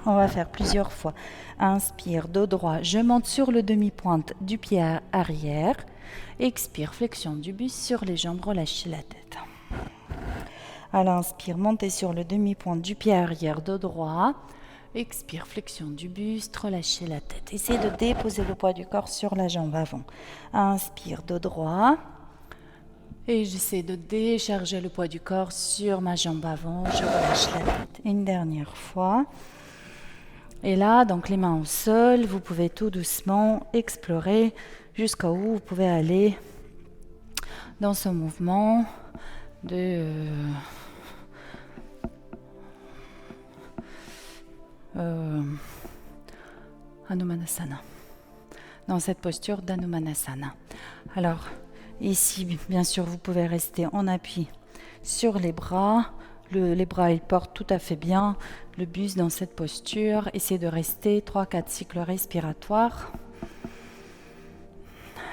On va faire plusieurs fois. Inspire, dos droit, je monte sur le demi-pointe du pied arrière. Expire, flexion du buste sur les jambes, relâchez la tête. À l'inspire, montez sur le demi-pointe du pied arrière, dos droit. Expire, flexion du buste, relâchez la tête. Essayez de déposer le poids du corps sur la jambe avant. Inspire, dos droit. Et j'essaie de décharger le poids du corps sur ma jambe avant. Je relâche la tête. Une dernière fois. Et là, donc les mains au sol, vous pouvez tout doucement explorer jusqu'à où vous pouvez aller dans ce mouvement de Hanumanasana, dans cette posture d'Hanumanasana. Alors, ici, bien sûr, vous pouvez rester en appui sur les bras. Les bras, ils portent tout à fait bien le buste dans cette posture. Essayez de rester 3-4 cycles respiratoires.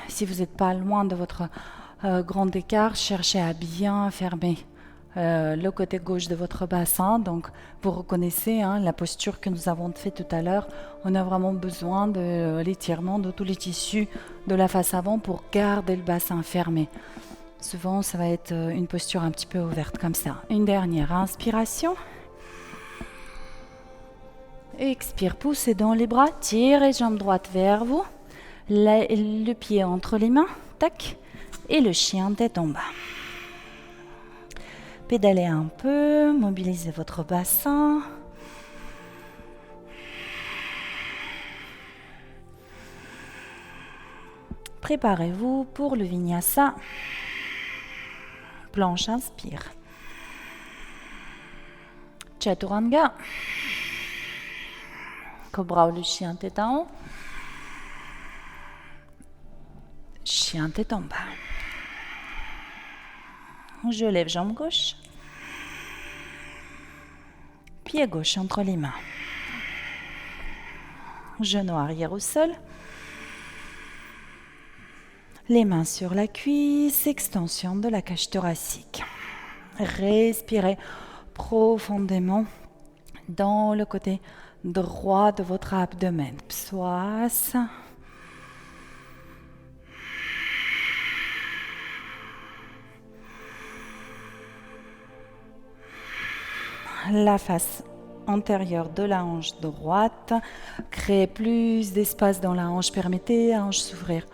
Si vous n'êtes pas loin de votre grand écart, cherchez à bien fermer le côté gauche de votre bassin. Donc, vous reconnaissez la posture que nous avons fait tout à l'heure. On a vraiment besoin de l'étirement de tous les tissus de la face avant pour garder le bassin fermé. Souvent, ça va être une posture un petit peu ouverte comme ça. Une dernière inspiration. Expire, poussez dans les bras, tirez jambe droite vers vous. Le pied entre les mains, tac, et le chien tête en bas. Pédalez un peu, mobilisez votre bassin. Préparez-vous pour le vinyasa. Planche, inspire. Chaturanga. Cobra ou le chien tête en haut. Chien tête en bas. Je lève jambe gauche. Pied gauche entre les mains. Genou arrière au sol. Les mains sur la cuisse, extension de la cage thoracique. Respirez profondément dans le côté droit de votre abdomen. Psoas. La face antérieure de la hanche droite. Créez plus d'espace dans la hanche. Permettez à la hanche s'ouvrir.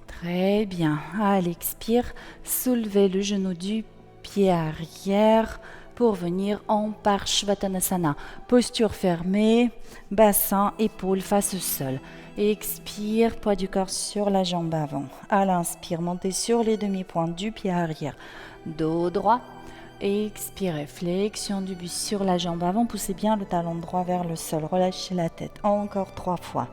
Très bien. À l'expire, soulevez le genou du pied arrière pour venir en Parshvattanasana. Posture fermée, bassin, épaules face au sol. Expire, poids du corps sur la jambe avant. À l'inspire, montez sur les demi-pointes du pied arrière. Dos droit. Expirez, flexion du buste sur la jambe avant. Poussez bien le talon droit vers le sol. Relâchez la tête. Encore 3 fois.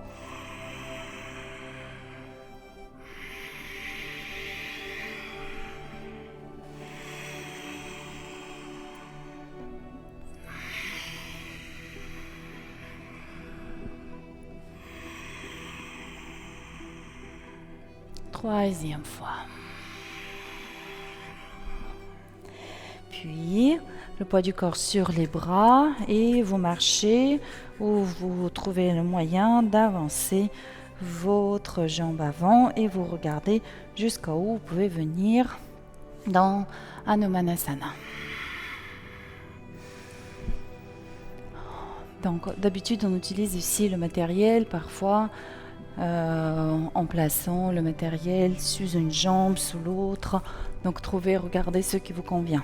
Troisième fois. Puis, le poids du corps sur les bras et vous marchez ou vous trouvez le moyen d'avancer votre jambe avant et vous regardez jusqu'à où vous pouvez venir dans Hanumanasana. Donc, d'habitude, on utilise ici le matériel parfois en plaçant le matériel sous une jambe, sous l'autre. Donc, regardez ce qui vous convient.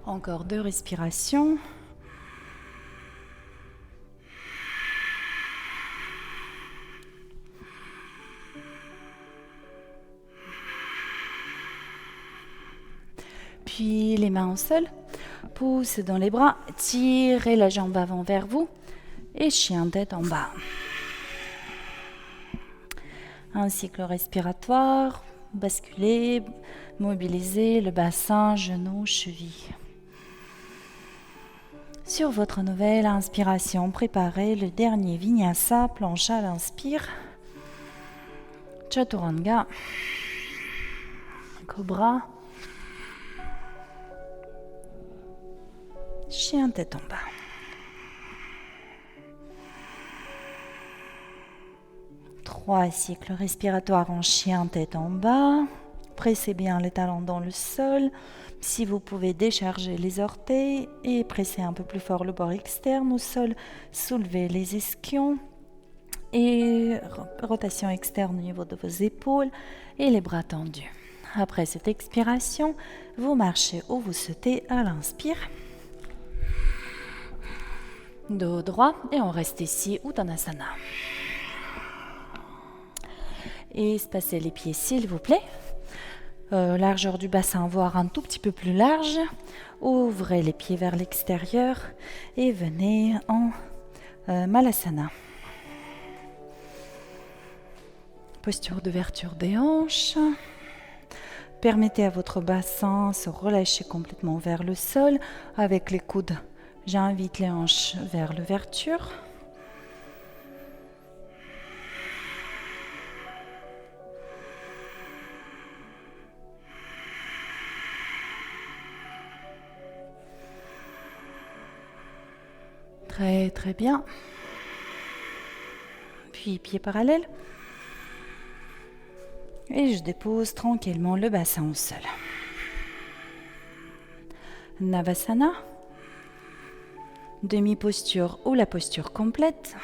Encore 2 respirations. Puis les mains au sol, pouce dans les bras, tirez la jambe avant vers vous et chien tête en bas. Un cycle respiratoire, basculez, mobilisez le bassin, genoux, chevilles. Sur votre nouvelle inspiration, préparez le dernier vinyasa, planche à l'inspire, chaturanga, cobra, chien tête en bas. Trois cycles respiratoires en chien tête en bas. Pressez bien les talons dans le sol. Si vous pouvez décharger les orteils et presser un peu plus fort le bord externe au sol, soulevez les ischions et rotation externe au niveau de vos épaules et les bras tendus. Après cette expiration, vous marchez ou vous sautez à l'inspire. Dos droit et on reste ici, Uttanasana. Espacez les pieds s'il vous plaît. Largeur du bassin, voire un tout petit peu plus large. Ouvrez les pieds vers l'extérieur et venez en Malasana. Posture d'ouverture des hanches. Permettez à votre bassin de se relâcher complètement vers le sol. Avec les coudes, j'invite les hanches vers l'ouverture. Très très bien. Puis pieds parallèles. Et je dépose tranquillement le bassin au sol. Navasana. Demi-posture ou la posture complète.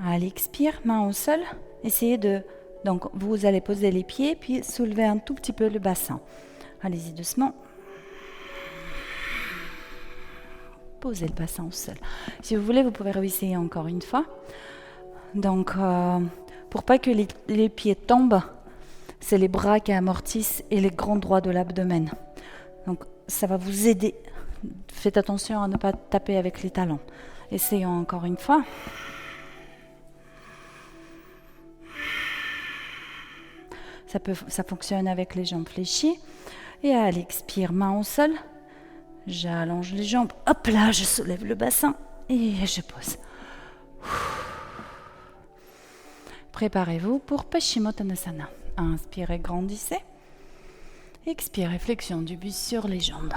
À l'expire, main au sol. Essayez de... Donc, vous allez poser les pieds, puis soulever un tout petit peu le bassin. Allez-y doucement. Posez le bassin au sol. Si vous voulez, vous pouvez réessayer encore une fois. Donc, pour pas que les pieds tombent, c'est les bras qui amortissent et les grands droits de l'abdomen. Donc, ça va vous aider. Faites attention à ne pas taper avec les talons. Essayons encore une fois. Ça fonctionne avec les jambes fléchies. Et à l'expire, main au sol. J'allonge les jambes. Hop là, je soulève le bassin et je pose. Préparez-vous pour Paschimottanasana. Inspirez, grandissez. Expirez, flexion du buste sur les jambes.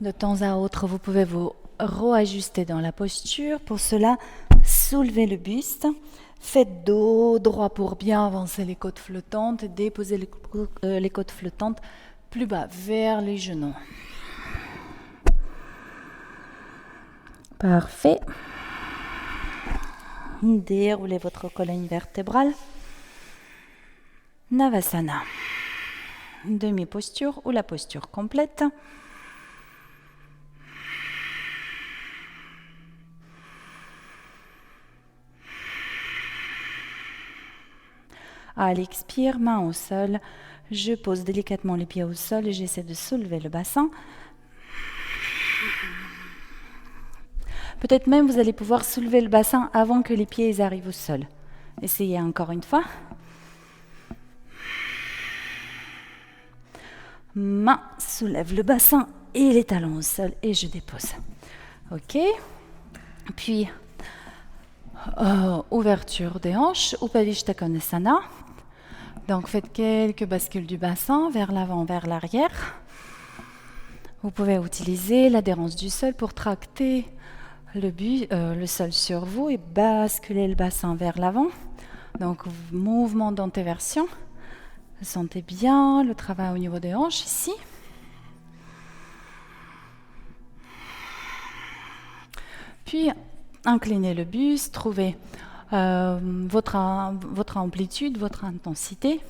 De temps à autre, vous pouvez vous réajuster dans la posture. Pour cela, soulevez le buste. Faites dos droit pour bien avancer les côtes flottantes. Déposez les côtes flottantes plus bas vers les genoux. Parfait. Déroulez votre colonne vertébrale. Navasana. Demi-posture ou la posture complète. À l'expire, main au sol, je pose délicatement les pieds au sol et j'essaie de soulever le bassin. Peut-être même vous allez pouvoir soulever le bassin avant que les pieds arrivent au sol. Essayez encore une fois. Main soulève le bassin et les talons au sol et je dépose. Ok. Puis, ouverture des hanches, Upavishta Konasana. Donc, faites quelques bascules du bassin vers l'avant, vers l'arrière. Vous pouvez utiliser l'adhérence du sol pour tracter le sol sur vous et basculer le bassin vers l'avant. Donc, mouvement d'antéversion. Vous sentez bien le travail au niveau des hanches ici. Puis, inclinez le buste, trouvez votre amplitude, votre intensité.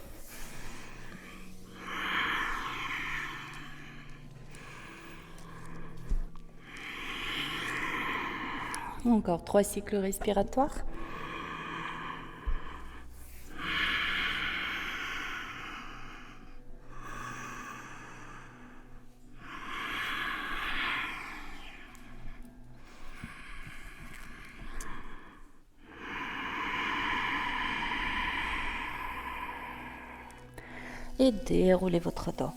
Encore 3 cycles respiratoires. Et déroulez votre dos.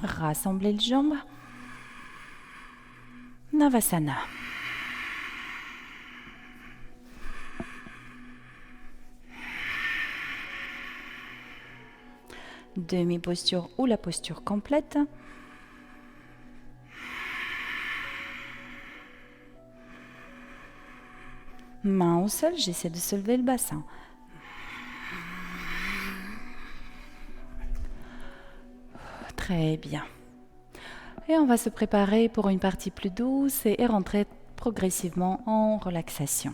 Rassemblez les jambes. Navasana. Demi-posture ou la posture complète. Main au sol, j'essaie de soulever le bassin. Très bien. Et on va se préparer pour une partie plus douce et rentrer progressivement en relaxation.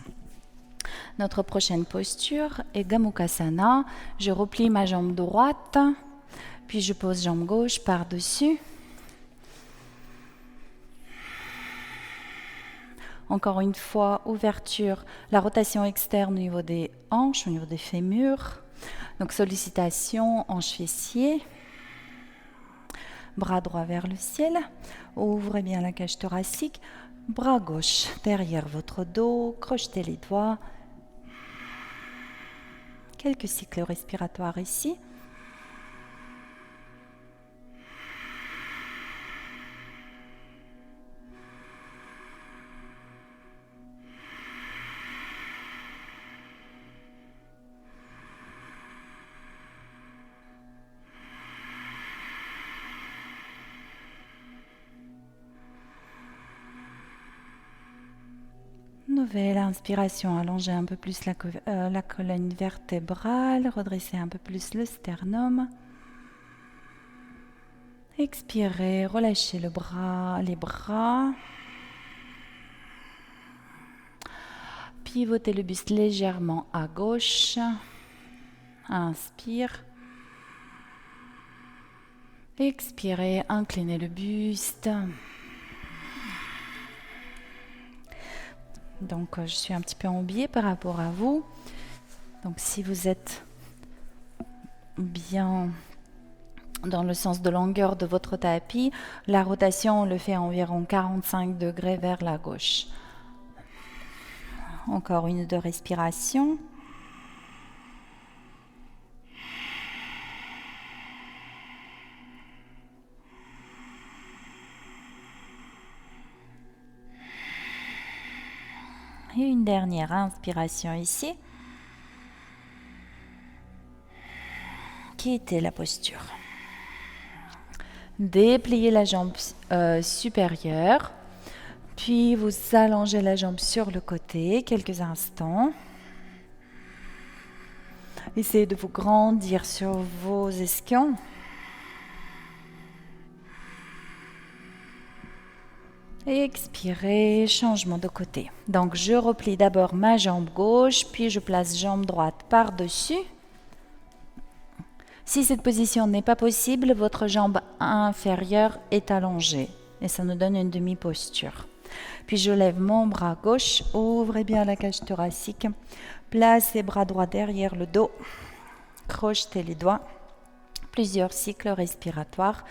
Notre prochaine posture est Gomukhasana. Je replie ma jambe droite, puis je pose jambe gauche par-dessus. Encore une fois, ouverture, la rotation externe au niveau des hanches, au niveau des fémurs. Donc sollicitation, hanche fessier. Bras droit vers le ciel. Ouvrez bien la cage thoracique. Bras gauche derrière votre dos. Crochetez les doigts. Quelques cycles respiratoires ici. Nouvelle inspiration, allongez un peu plus la colonne vertébrale, redressez un peu plus le sternum. Expirez, relâchez les bras. Pivotez le buste légèrement à gauche. Inspire. Expirez, inclinez le buste. Donc, je suis un petit peu en biais par rapport à vous. Donc, si vous êtes bien dans le sens de longueur de votre tapis, la rotation, on le fait à environ 45 degrés vers la gauche. Encore une ou deux respirations. Et une dernière inspiration ici. Quittez la posture. Dépliez la jambe supérieure. Puis vous allongez la jambe sur le côté quelques instants. Essayez de vous grandir sur vos ischions. Et expirez, changement de côté. Donc je replie d'abord ma jambe gauche, puis je place jambe droite par-dessus. Si cette position n'est pas possible, votre jambe inférieure est allongée. Et ça nous donne une demi-posture. Puis je lève mon bras gauche, ouvrez bien la cage thoracique. Placez bras droit derrière le dos. Crochetez les doigts. Plusieurs cycles respiratoires.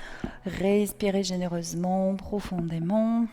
Respirez généreusement, profondément.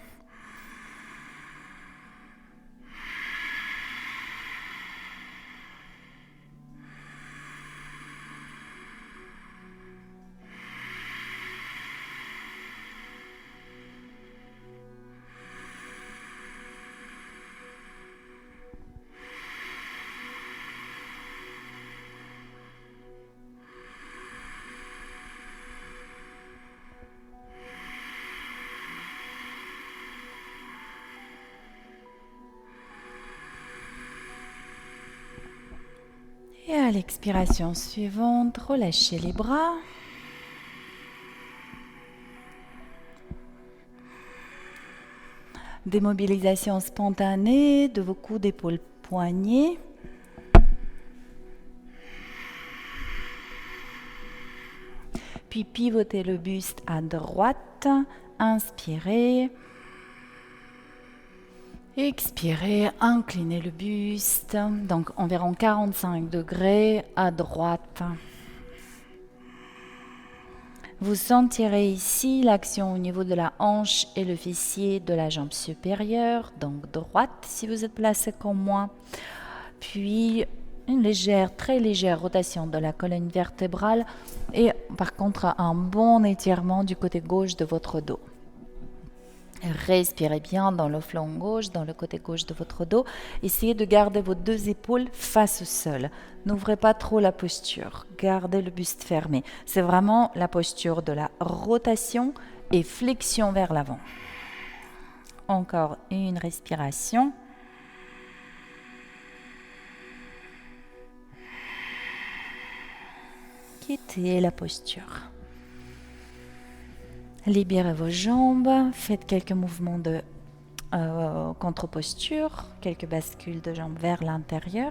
Et à l'expiration suivante, relâchez les bras. Démobilisation spontanée de vos coudes, épaules, poignets. Puis pivotez le buste à droite. Inspirez. Expirez, inclinez le buste. Donc environ 45 degrés à droite. Vous sentirez ici l'action au niveau de la hanche et le fessier de la jambe supérieure, donc droite si vous êtes placé comme moi. Puis une légère, très légère rotation de la colonne vertébrale et par contre un bon étirement du côté gauche de votre dos. Respirez bien dans le flanc gauche, dans le côté gauche de votre dos. Essayez de garder vos deux épaules face au sol. N'ouvrez pas trop la posture. Gardez le buste fermé. C'est vraiment la posture de la rotation et flexion vers l'avant. Encore une respiration. Quittez la posture. Libérez vos jambes, faites quelques mouvements de contre-posture, quelques bascules de jambes vers l'intérieur.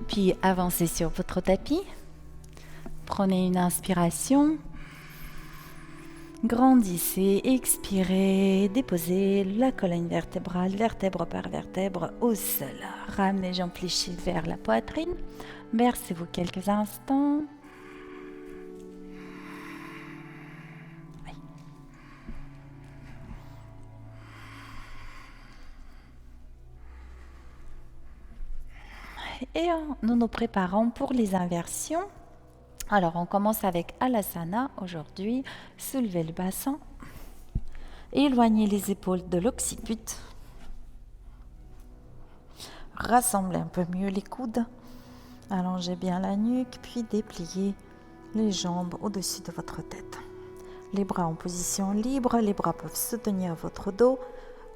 Puis avancez sur votre tapis. Prenez une inspiration. Grandissez, expirez, déposez la colonne vertébrale, vertèbre par vertèbre au sol. Ramenez les jambes fléchies vers la poitrine. Versez-vous quelques instants. Oui. Et nous nous préparons pour les inversions. Alors, on commence avec Alasana aujourd'hui. Soulevez le bassin. Éloignez les épaules de l'occiput. Rassemblez un peu mieux les coudes. Allongez bien la nuque, puis dépliez les jambes au-dessus de votre tête. Les bras en position libre. Les bras peuvent soutenir votre dos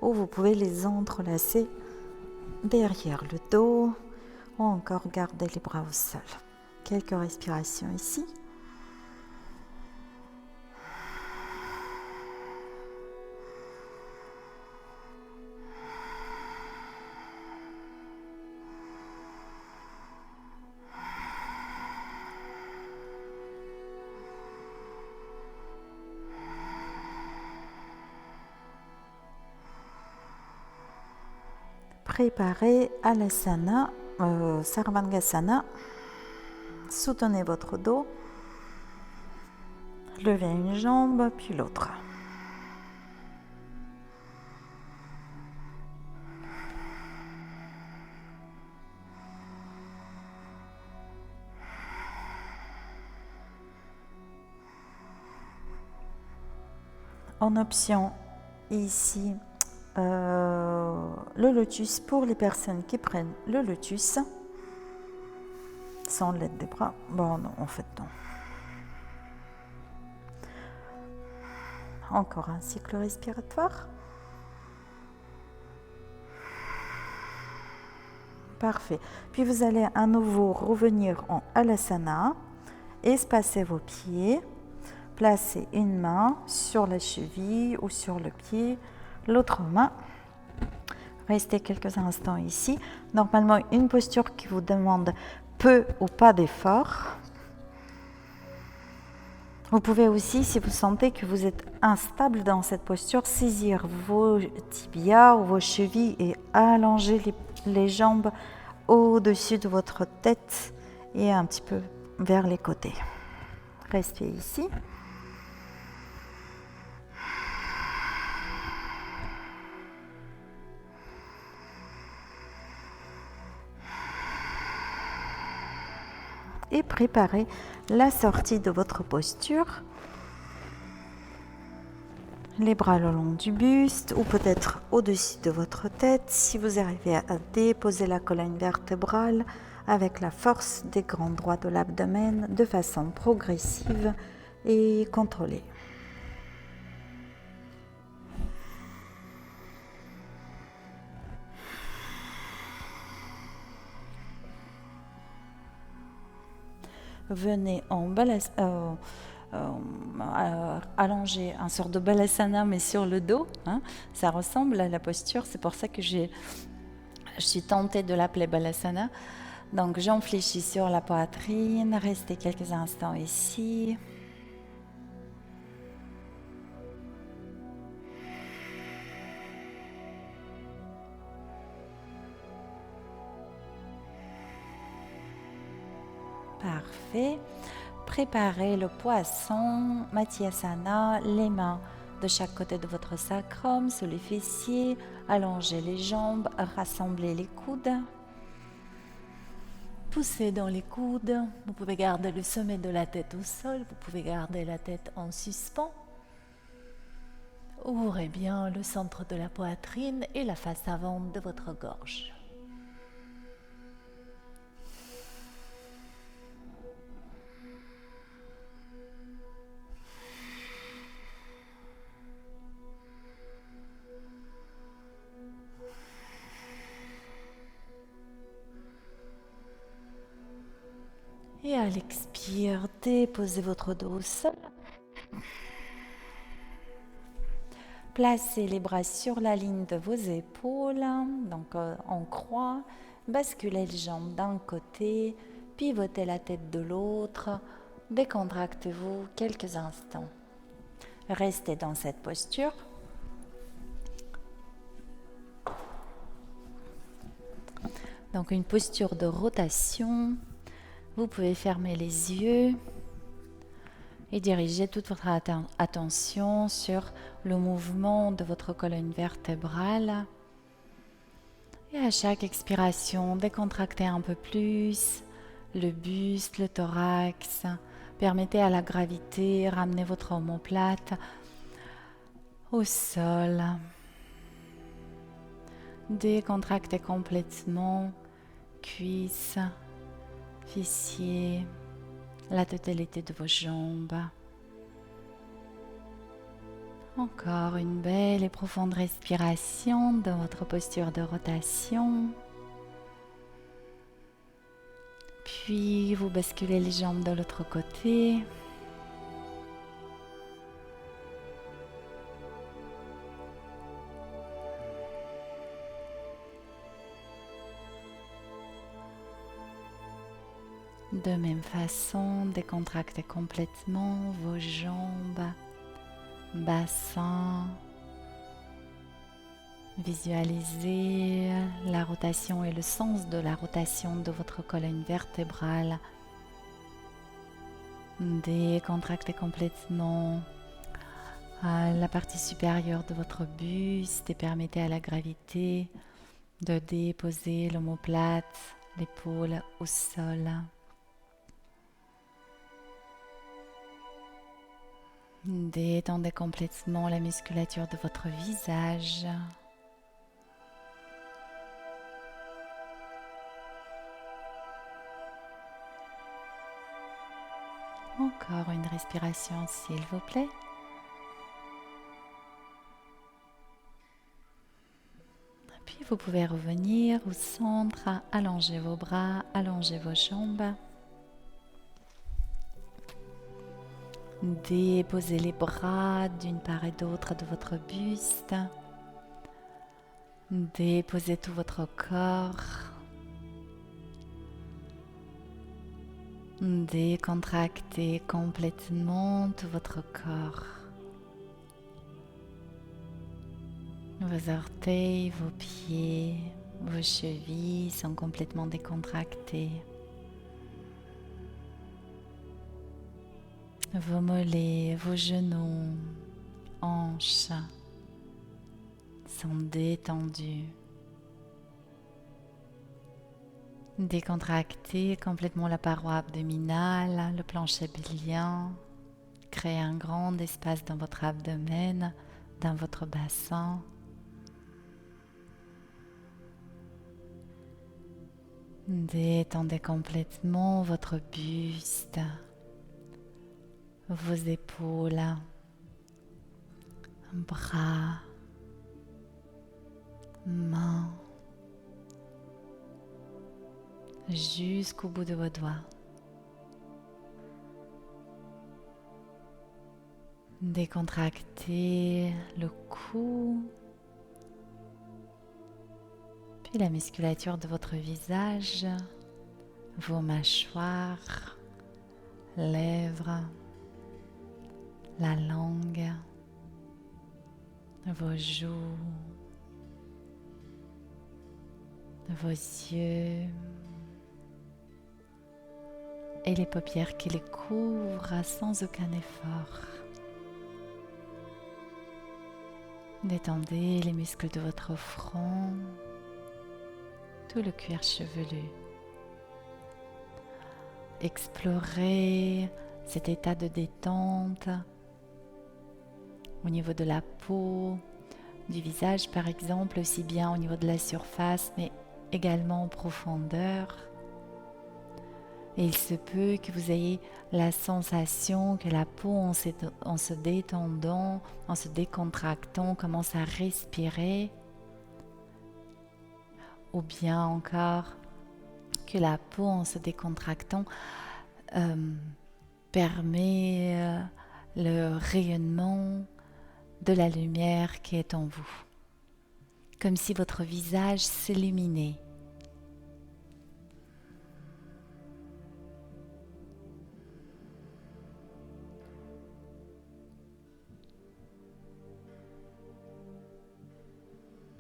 ou vous pouvez les entrelacer derrière le dos ou encore garder les bras au sol. Quelques respirations ici. Préparez Alasana, Sarvangasana. Soutenez votre dos. Levez une jambe, puis l'autre. En option, ici, le lotus pour les personnes qui prennent le lotus sans l'aide des bras. Bon, non, en fait, non. Encore un cycle respiratoire. Parfait. Puis vous allez à nouveau revenir en Alasana. Espacez vos pieds. Placez une main sur la cheville ou sur le pied, l'autre main. Restez quelques instants ici. Normalement, une posture qui vous demande peu ou pas d'effort. Vous pouvez aussi, si vous sentez que vous êtes instable dans cette posture, saisir vos tibias ou vos chevilles et allonger les jambes au-dessus de votre tête et un petit peu vers les côtés. Restez ici. Et préparez la sortie de votre posture. Les bras le long du buste ou peut-être au-dessus de votre tête si vous arrivez à déposer la colonne vertébrale avec la force des grands droits de l'abdomen de façon progressive et contrôlée. Venez en allonger un sort de balasana mais sur le dos. Hein. Ça ressemble à la posture, c'est pour ça que je suis tentée de l'appeler balasana. Donc j'enfléchis sur la poitrine, restez quelques instants ici. Parfait. Préparez le poisson, Matyasana, les mains de chaque côté de votre sacrum, sous les fessiers, allongez les jambes, rassemblez les coudes. Poussez dans les coudes, vous pouvez garder le sommet de la tête au sol, vous pouvez garder la tête en suspens. Ouvrez bien le centre de la poitrine et la face avant de votre gorge. Et à l'expire, déposez votre dos au sol. Placez les bras sur la ligne de vos épaules, donc en croix. Basculez les jambes d'un côté, pivotez la tête de l'autre. Décontractez-vous quelques instants. Restez dans cette posture. Donc une posture de rotation. Vous pouvez fermer les yeux et diriger toute votre attention sur le mouvement de votre colonne vertébrale. Et à chaque expiration, décontractez un peu plus le buste, le thorax. Permettez à la gravité, ramenez votre omoplate au sol. Décontractez complètement cuisses, fessiers, la totalité de vos jambes. Encore une belle et profonde respiration dans votre posture de rotation. Puis vous basculez les jambes de l'autre côté. De même façon, décontractez complètement vos jambes, bassin. Visualisez la rotation et le sens de la rotation de votre colonne vertébrale. Décontractez complètement la partie supérieure de votre buste et permettez à la gravité de déposer l'omoplate, l'épaule au sol. Détendez complètement la musculature de votre visage. Encore une respiration s'il vous plaît. Puis vous pouvez revenir au centre, allonger vos bras, allonger vos jambes. Déposez les bras d'une part et d'autre de votre buste. Déposez tout votre corps. Décontractez complètement tout votre corps. Vos orteils, vos pieds, vos chevilles sont complètement décontractés. Vos mollets, vos genoux, hanches sont détendus. Décontractez complètement la paroi abdominale, le plancher pelvien. Créez un grand espace dans votre abdomen, dans votre bassin. Détendez complètement votre buste, vos épaules, bras, mains, jusqu'au bout de vos doigts. Décontractez le cou, puis la musculature de votre visage, vos mâchoires, lèvres, la langue, vos joues, vos yeux et les paupières qui les couvrent sans aucun effort. Détendez les muscles de votre front, tout le cuir chevelu. Explorez cet état de détente au niveau de la peau, du visage par exemple, aussi bien au niveau de la surface, mais également en profondeur. Et il se peut que vous ayez la sensation que la peau, en se détendant, en se décontractant, commence à respirer. Ou bien encore que la peau, en se décontractant, permet le rayonnement de la lumière qui est en vous. Comme si votre visage s'illuminait.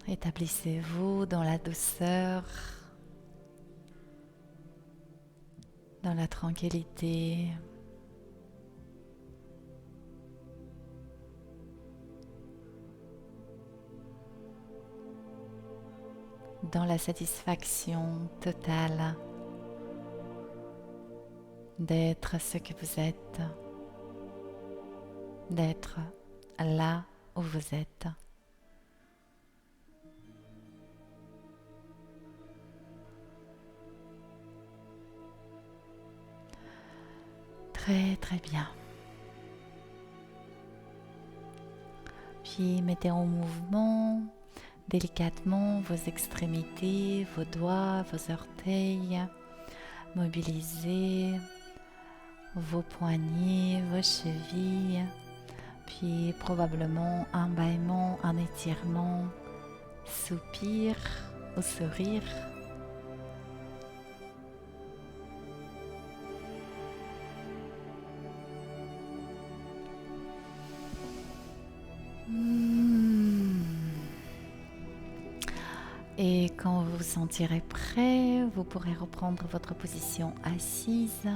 Établissez-vous dans la douceur, dans la tranquillité, dans la satisfaction totale d'être ce que vous êtes, d'être là où vous êtes. Très très bien. Puis mettez en mouvement délicatement vos extrémités, vos doigts, vos orteils. Mobilisez vos poignets, vos chevilles. Puis probablement un bâillement, un étirement, soupir ou sourire. Et quand vous vous sentirez prêt, vous pourrez reprendre votre position assise.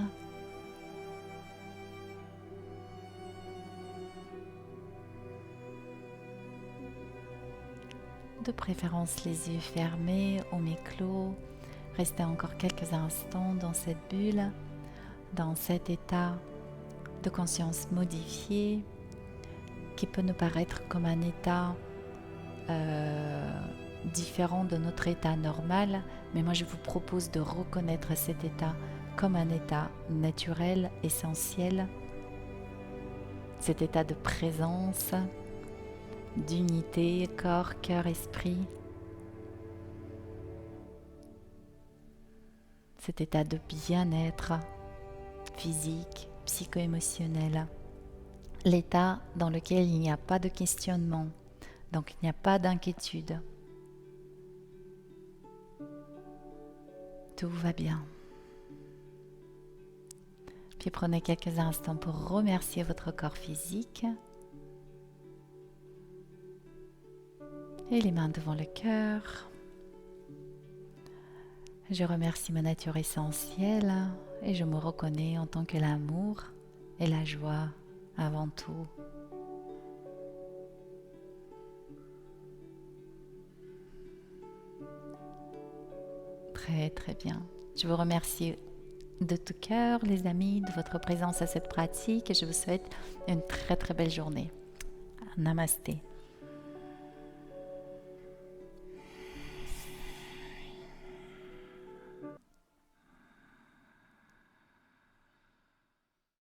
De préférence les yeux fermés ou mi-clos. Restez encore quelques instants dans cette bulle, dans cet état de conscience modifié qui peut nous paraître comme un état différent de notre état normal, mais moi je vous propose de reconnaître cet état comme un état naturel, essentiel, cet état de présence, d'unité, corps, cœur, esprit, cet état de bien-être physique, psycho-émotionnel, l'état dans lequel il n'y a pas de questionnement, donc il n'y a pas d'inquiétude. Tout va bien. Puis prenez quelques instants pour remercier votre corps physique. Et les mains devant le cœur. Je remercie ma nature essentielle et je me reconnais en tant que l'amour et la joie avant tout. Très très bien. Je vous remercie de tout cœur, les amis, de votre présence à cette pratique et je vous souhaite une très très belle journée. Namasté.